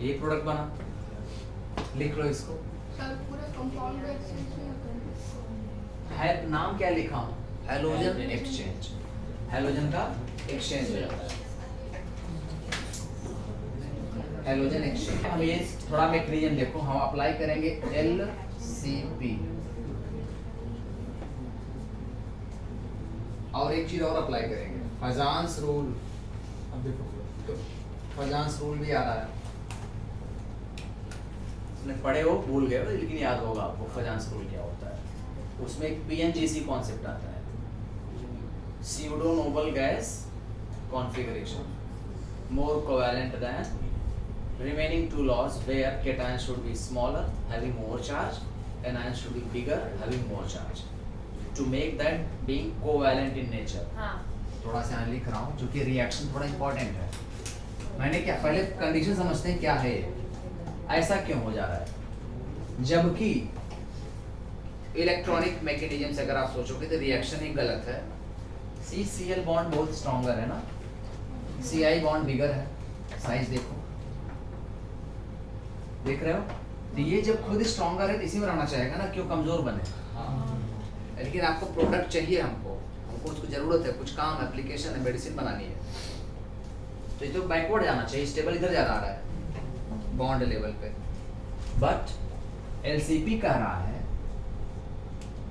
ये प्रोडक्ट बना, लिख लो इसको। पूरा कंपाउंड एक्सचेंज है, नाम क्या लिखा हूँ, हैलोजन एक्सचेंज, हैलोजन का एक्सचेंज हो जाता है, हैलोजन एक्सचेंज। हम ये थोड़ा मैकेनिज्म देखो, हम अप्लाई करेंगे LCP, और एक चीज और अप्लाई करेंगे, फजान्स रूल। अब देखो तो फजान्स रूल भी आ रहा है, आपने पढ़े हो, भूल गए हो, लेकिन याद होगा आपको फजांस रूल क्या होता है। उसमें एक पीएनजीसी कॉन्सेप्ट आता है, pseudo noble gas configuration, more covalent than remaining two laws where cation should be smaller having more charge, anion should be bigger having more charge, to make that being covalent in nature। हाँ थोड़ा सा यहाँ लिख रहा हूँ क्योंकि reaction थोड़ा important है। मैंने क्या पहले कंडीशन समझते हैं क्या है, ऐसा क्यों हो जा रहा है, जबकि इलेक्ट्रॉनिक मैकेनिज्म से अगर आप सोचोगे तो रिएक्शन ही गलत है। CCl बॉन्ड बहुत स्ट्रॉन्गर है ना, Ci बॉन्ड बिगर है, साइज देखो, देख रहे हो, तो ये जब खुद स्ट्रॉन्गर है तो इसी में रहना चाहेगा ना, क्यों कमजोर बने। लेकिन आपको प्रोडक्ट चाहिए, हमको उसको जरूरत है, कुछ काम एप्लीकेशन है, मेडिसिन बनानी है, तो ये तो बैकवर्ड जाना चाहिए, स्टेबल इधर जा रहा है बॉन्ड लेवल पे। बट LCP कह रहा है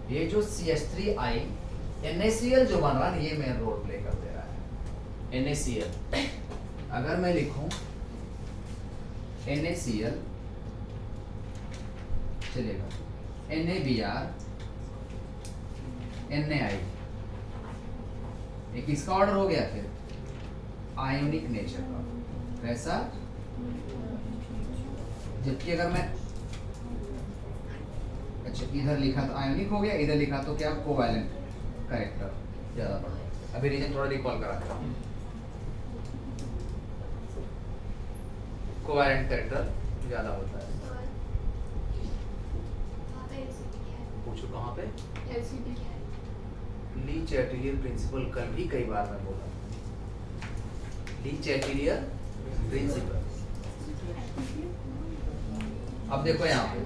ये जो CH3I NaCl जो बन रहा है ये मेन रोल प्ले कर दे रहा है। NaCl अगर मैं लिखूं NaCl चलेगा, NaBr NaI, एक इसका ऑर्डर हो गया, फिर आयोनिक नेचर का कैसा, जबकि अगर मैं अच्छा इधर लिखा तो आयोनिक हो गया, इधर लिखा तो क्या कोवैलेंट कैरेक्टर ज्यादा पड़ा। अभी रीजन थोड़ा रिकॉल कराता हूँ, कोवैलेंट कैरेक्टर ज्यादा होता है। पूछो कहाँ पे, ली चैटेलियर प्रिंसिपल, कल भी कई बार मैं बोला, ली चैटेलियर प्रिंसिपल। अब देखो यहाँ पे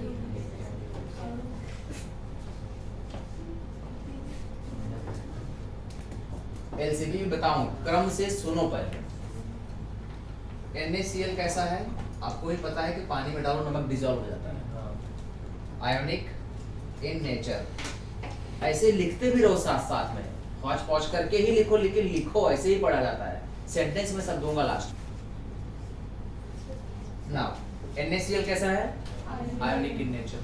LCP बताऊं, क्रम से सुनो पहले। NaCl कैसा है, आपको ही पता है कि पानी में डालो नमक डिजॉल्व हो जाता है, आयोनिक इन नेचर। ऐसे लिखते भी रहो साथ साथ में, पॉज पॉज करके ही लिखो, लेकिन लिखो ऐसे ही पढ़ा जाता है, सेंटेंस में सब दूंगा लास्ट। नाउ NaCl कैसा है, आयोनिक इन नेचर।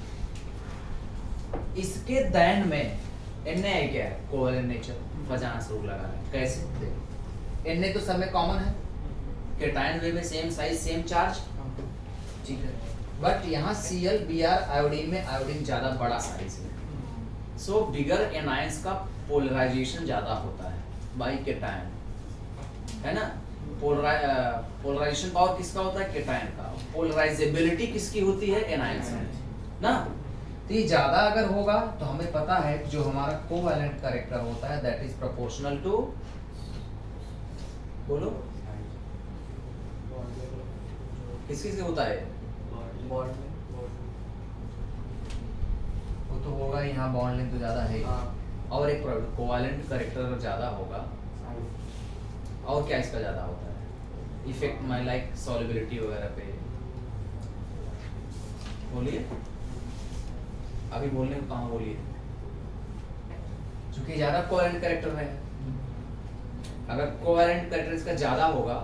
इसके दैन में Na क्या है, कोवैलेंट नेचर, फजांस रूल लगा है। कैसे देखो, Na तो सब में कॉमन है, कैटायन वे में सेम साइज सेम चार्ज, ठीक है, बट यहाँ Cl Br आयोडीन में आयोडीन ज्यादा बड़ा साइज है, सो बिगर एनायंस का पोलराइजेशन ज्यादा होता है बाई कैटायन, है ना। पोलराइजेशन पावर किसका होता है, कैटायन का। पोलराइजेबिलिटी किसकी होती है, एनायंस ना। तो ये ज्यादा अगर होगा तो हमें पता है कि जो हमारा कोवैलेंट कैरेक्टर होता है दैट इज प्रोपोर्शनल टू, बोलो किस किस होता है, बॉन्ड वो तो होगा यहाँ, बॉन्ड लेंथ तो ज्यादा है, और एक कोवैलेंट कैरेक्टर अगर ज्यादा होगा, और क्या इसका ज्यादा होता है, इफेक्ट माय लाइक सॉल्युबिलिटी वगैरह पे, बोलिए अभी बोलने को कहाँ, बोलिए, क्योंकि ज्यादा कोवैलेंट कैरेक्टर है। अगर कोवैलेंट कैरेक्टर इसका ज्यादा होगा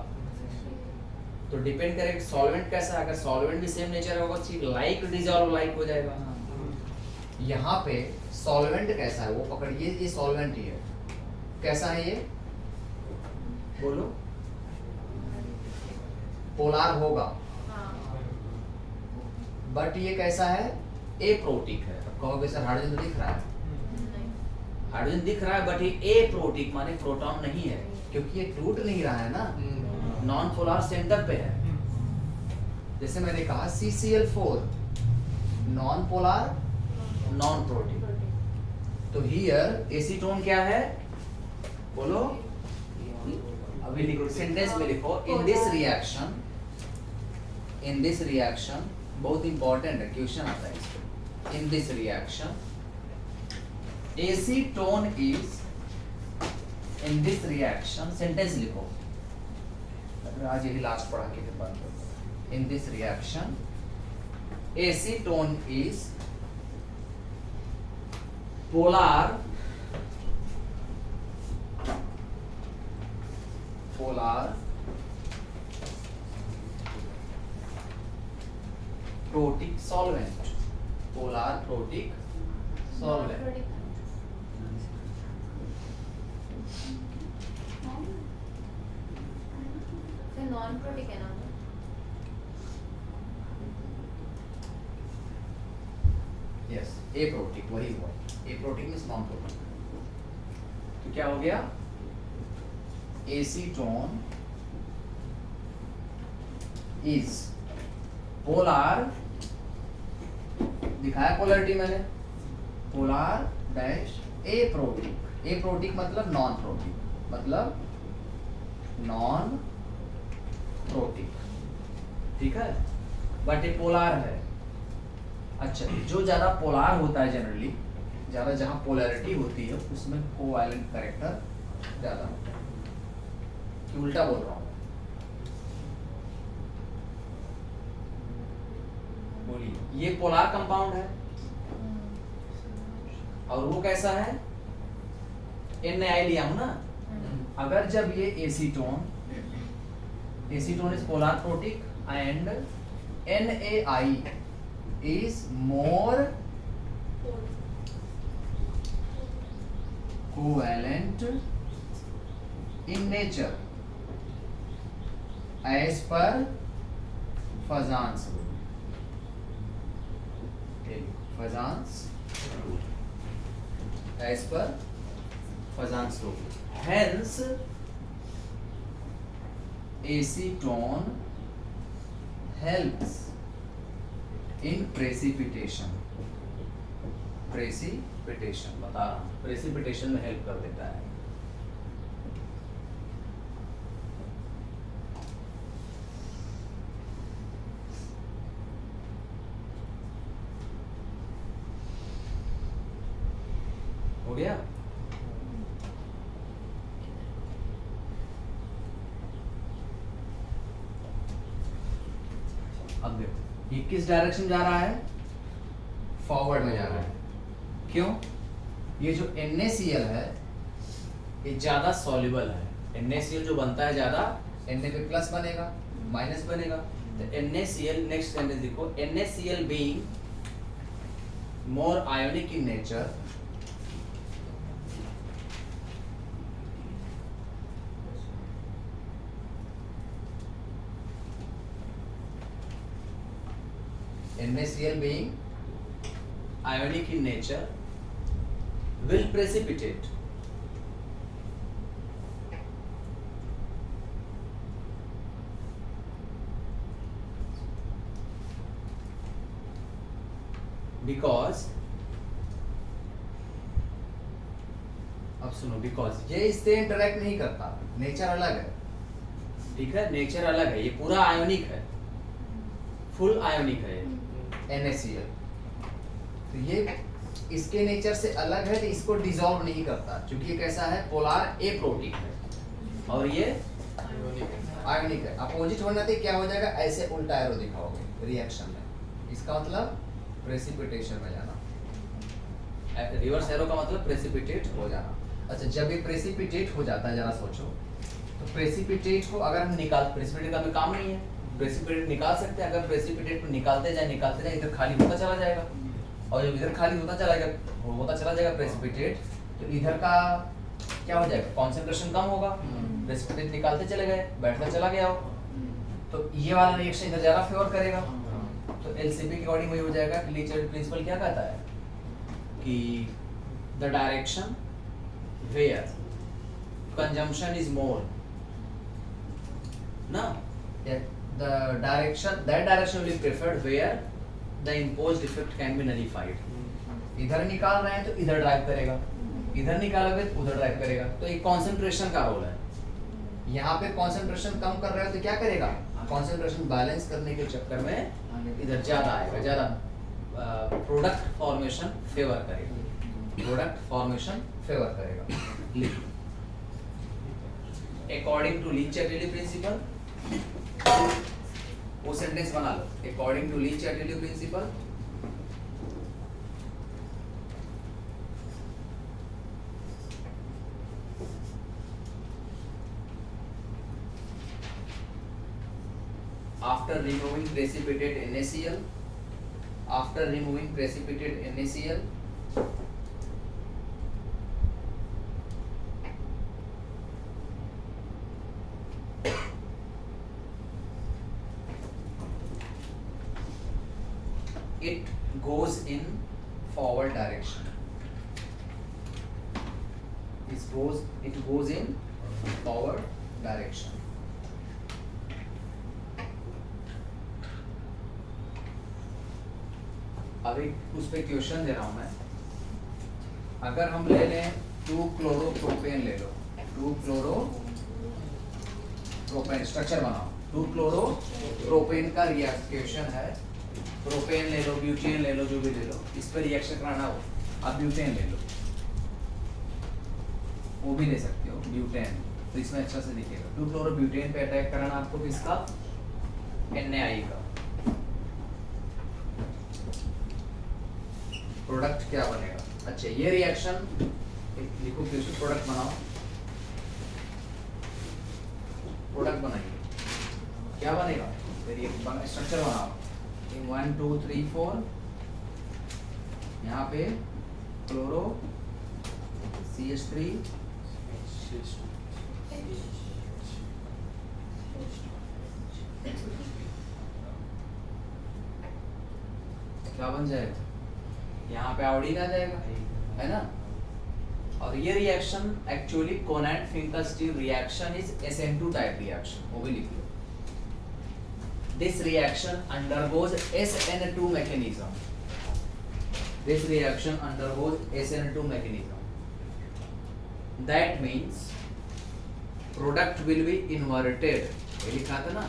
तो डिपेंड करेगा सॉल्वेंट कैसा है, अगर सॉल्वेंट भी सेम नेचर होगा ठीक लाइक डिसॉल्व लाइक हो जाएगा। यहाँ पे सॉल्वेंट कैसा है वो पकड़िए, ये सॉल्वेंट ही है, कैसा है ये, बोलो, पोलार होगा, बट ये कैसा है, एप्रोटिक है। अब कहोगे सर हाइड्रोजन तो दिख रहा है, हाइड्रोजन दिख रहा है बट ये एप्रोटिक माने प्रोटॉन नहीं है, क्योंकि ये टूट नहीं रहा है ना, नॉन पोलर सेंटर पे है। जैसे मैंने कहा CCl4 non polar non protein, तो हियर एसीटोन क्या है, बोलो, अभी लिखो सेंटेंस में लिखो, इन दिस रिएक्शन बहुत इंपॉर्टेंट है, क्वेश्चन आता है इसको। In this reaction acetone is, in this reaction sentence लिखो, आज यही लास्ट पढ़ा के फिर बंद करो। In this reaction acetone is polar protic solvent, polar protic solvent. Non protic है ना? यस, एप्रोटिक, वही हुआ। Aprotic means non protic. तो क्या हो गया? एसीटोन इज पोलर, दिखाया पोलरिटी मैंने, पोलर डैश एप्रोटिक। एप्रोटिक मतलब नॉन प्रोटिक, मतलब नॉन प्रोटिक, ठीक है, बट ये पोलर है। अच्छा, जो ज्यादा पोलर होता है जनरली, ज्यादा जहां पोलैरिटी होती है उसमें कोवैलेंट कैरेक्टर ज्यादा होता है। कि उल्टा बोल रहा हूं? बोलिए, ये पोलर कंपाउंड है और वो कैसा है? NaI लिया हूं ना। अगर जब ये acetone is polar protic and NaI is more covalent in nature as per Fazan's rule. Fazan's rule. As per Fazan's rule. Hence, acetone helps in precipitation बता रहा हूं, प्रेसिपिटेशन में हेल्प कर देता है। हो गया? अब देखो ये किस डायरेक्शन जा रहा है? फॉरवर्ड में जा रहा है। क्यों? ये जो NaCl है ये ज्यादा सॉल्युबल है। NaCl जो बनता है ज्यादा, Na पे प्लस बनेगा, माइनस बनेगा। तो NaCl, नेक्स्ट सेंटेंस देखो, NaCl being more ionic in nature, NaCl being ionic in nature will precipitate because, अब सुनो, because ये इससे इंटरेक्ट नहीं करता, नेचर अलग है, ठीक है, नेचर अलग है, ये पूरा आयोनिक है, फुल आयोनिक है NaCl। तो ये इसके नेचर से अलग है, तो इसको डिसॉल्व नहीं करता, क्योंकि ये कैसा है? पोलर एप्रोटिक है और ये आयोनिक है। अपोजिट होने से क्या हो जाएगा? ऐसे उल्टा एरो दिखाओगे रिएक्शन में, इसका मतलब प्रेसिपिटेशन में जाना। रिवर्स एरो का मतलब प्रेसिपिटेट हो जाना। अच्छा, जब ये प्रेसिपिटेट हो जाता है, जरा सोचो, तो प्रेसिपिटेट को अगर हम निकाल, प्रेसिपिटेट का हमें काम नहीं है, प्रेसिपिटेट निकाल सकते हैं। अगर प्रेसिपिटेट को निकालते जाए इधर खाली होता चला जाएगा, और जब इधर खाली होता चला जाएगा प्रेसिपिटेट, तो इधर का क्या हो जाएगा? कॉन्सेंट्रेशन कम होगा। प्रेसिपिटेट निकालते चले गए, बैठता चला गया हो, तो ये वाला रिएक्शन इधर ज्यादा फेवर करेगा। तो LCP के अकॉर्डिंग वही हो जाएगा कि लीचर्ड प्रिंसिपल क्या कहता है कि the direction where consumption is more ना, the direction, that direction will be preferred where the imposed effect can be nullified। इधर निकाल रहे हैं तो इधर ड्राइव करेगा, इधर निकालोगे तो उधर ड्राइव करेगा। तो एक कंसंट्रेशन का रोल है। यहाँ पे कंसंट्रेशन कम कर रहे हो तो क्या करेगा? कंसंट्रेशन बैलेंस करने के चक्कर में इधर ज्यादा आएगा, ज्यादा प्रोडक्ट फॉर्मेशन फेवर करेगा, प्रोडक्ट फॉर्मेशन फेवर करेगा। अकॉर्डिंग टू लीच-चार्टिली प्रिंसिपल, वो सेंटेंस बना लो, according to Le Chatelier principle after removing precipitate NaCl after removing precipitate NaCl. It goes in forward direction. It goes in forward direction. अब एक उस पे question दे रहा हूं मैं। अगर हम ले लें 2-क्लोरोप्रोपेन ले लो, 2-क्लोरोप्रोपेन स्ट्रक्चर बनाओ, 2-क्लोरोप्रोपेन का रिएक्शन है, प्रोपेन ले लो, ब्यूटेन ले लो, जो भी ले लो, इस पर रिएक्शन कराना हो, आप ब्यूटेन ले लो, वो भी ले सकते हो ब्यूटेन, तो इसमें अच्छा से दिखेगा। 2-क्लोरोब्यूटेन पे अटैक कराना आपको किसका? NaI का। प्रोडक्ट क्या बनेगा? अच्छा ये रिएक्शन लिखो, फिर से प्रोडक्ट बनाओ, प्रोडक्ट बनाइए, क्या बनेगा? स्ट्रक्चर बनाओ, 1 2 3 4, यहाँ पे क्लोरो CH3 क्या बन जाएगा? यहाँ पे आयोडीन आ जाएगा, है ना? और ये reaction actually Connaught-Finkel-steel reaction is SN2 type reaction, वो भी लिख लो। This reaction undergoes SN2 mechanism. This reaction undergoes SN2 mechanism. That means product will be inverted. ये लिखा था ना,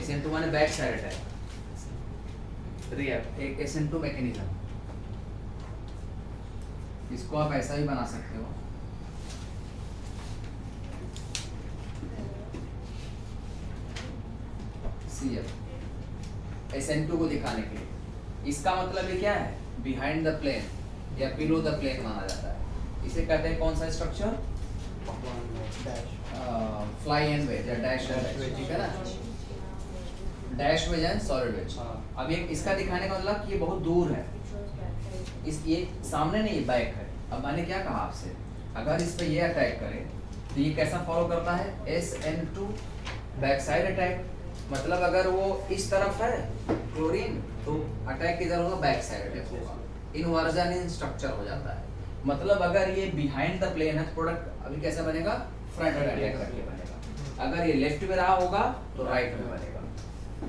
SN2 माने बैक साइड है, रिएक्ट एक SN2 mechanism। इसको आप ऐसा ही बना सकते हो, CF SN2 को दिखाने के लिए। इसका मतलब ये क्या है? बिहाइंड द प्लेन या बिलो द प्लेन माना जाता है। इसे कहते हैं कौन सा स्ट्रक्चर? फ्लाई एंड वेज या डैश वेज, ठीक है ना? Dash wedge and solid wedge. अब ये इसका दिखाने का मतलब कि ये बहुत दूर है, ये सामने नहीं, ये बैक है। अब मैंने क्या कहा आपसे, अगर इस पे ये अटैक करे तो ये कैसा फॉलो करता है? SN2 back side attack. मतलब अगर वो इस तरफ है क्लोरीन, तो अटैक किधर होगा? बैक साइड अटैक होगा, इन्वर्जन इन स्ट्रक्चर हो जाता है। मतलब अगर ये बिहाइंड द प्लेन है तो प्रोडक्ट अभी कैसे बनेगा? फ्रंट अटैक करके बनेगा। अगर ये लेफ्ट में रहा होगा तो राइट में बनेगा।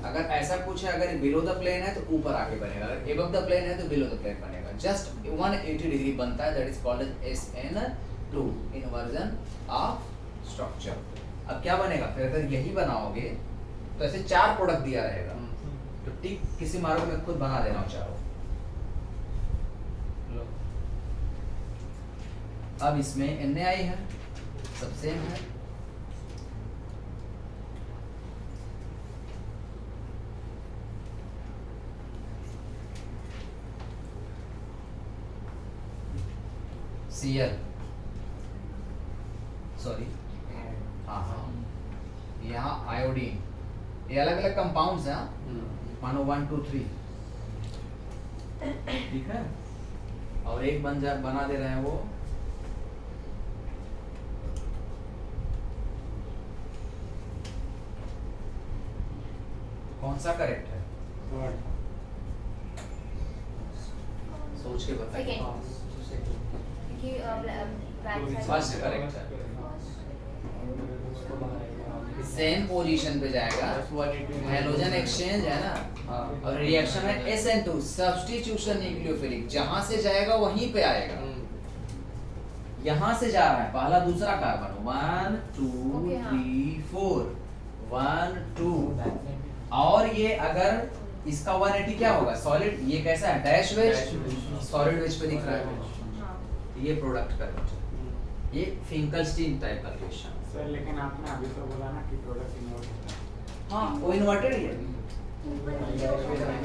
अगर ऐसा कुछ है, अगर बिलो द प्लेन है तो ऊपर आके बनेगा, अगर एबव द प्लेन है तो बिलो द प्लेन बनेगा। जस्ट 180 डिग्री बनता है, that is called as SN2 inversion of structure. अब क्या बनेगा फिर? अगर यही बनाओगे तो ऐसे 4 प्रोडक्ट दिया रहेगा, तो टिक किसी मार्ग में खुद बना देना चाहो। अब इसमें NaI है, सब सेम है, Cl, सॉरी, हाँ, यहाँ आयोडीन, ये अलग अलग कंपाउंड्स हैं, मानो 1 2 3, ठीक है? और एक बना दे रहे हैं वो कौन सा करेक्ट है? सोच के बताइए। फर्स्ट करेक्ट है, सेम पोजीशन पे जाएगा, हैलोजन एक्सचेंज है ना, और रिएक्शन है SN2 सब्स्टिट्यूशन न्यूक्लियोफिलिक, जहां से जाएगा वहीं पे आएगा। यहां से जा रहा है पहला दूसरा कार्बन, 1 2 3 4, 1 2, और ये अगर इसका 180 क्या होगा? सॉलिड। ये कैसा है? डैश वेज, सॉलिड वेज पे दिख रहा है, ये प्रोडक्ट का ये फिंकल-स्टील टाइप का क्वेश्चन। सर लेकिन आपने अभी तो बोला ना कि प्रोडक्ट इन्वर्टेड है। हाँ, वो इन्वर्टेड ही है,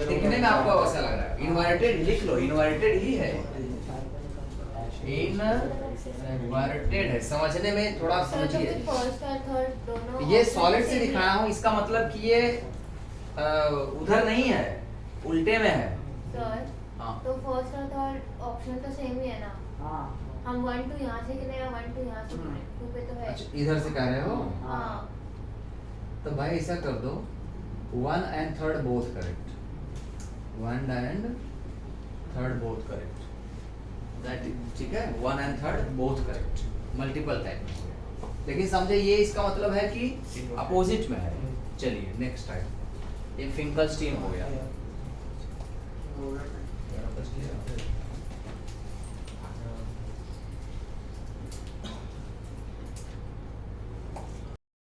दिखने में आपको वैसा लग रहा है। इन्वर्टेड लिख लो, इन्वर्टेड ही है, इन्वर्टेड है, समझने में थोड़ा समझिए। ये सॉलिड से दिखाया हूँ, इसका मतलब कि ये उधर नहीं है, उल्टे में है, सर हाँ तो फर्स्ट और थर्ड ऑप्शन तो सेम ही है ना, हाँ हम 1 2 यहाँ से गिने या 1 2 यहाँ से गिने, 2 पे तो है। अच्छा इधर से कह रहे हो, हाँ तो भाई ऐसा कर दो 1 and 3rd both correct, 1 and 3rd both correct, that ठीक है 1 and 3rd both correct, multiple type. लेकिन समझे ये इसका मतलब है कि अपोजिट में है। चलिए नेक्स्ट टाइप, ये फिंकलस्टीन हो गया।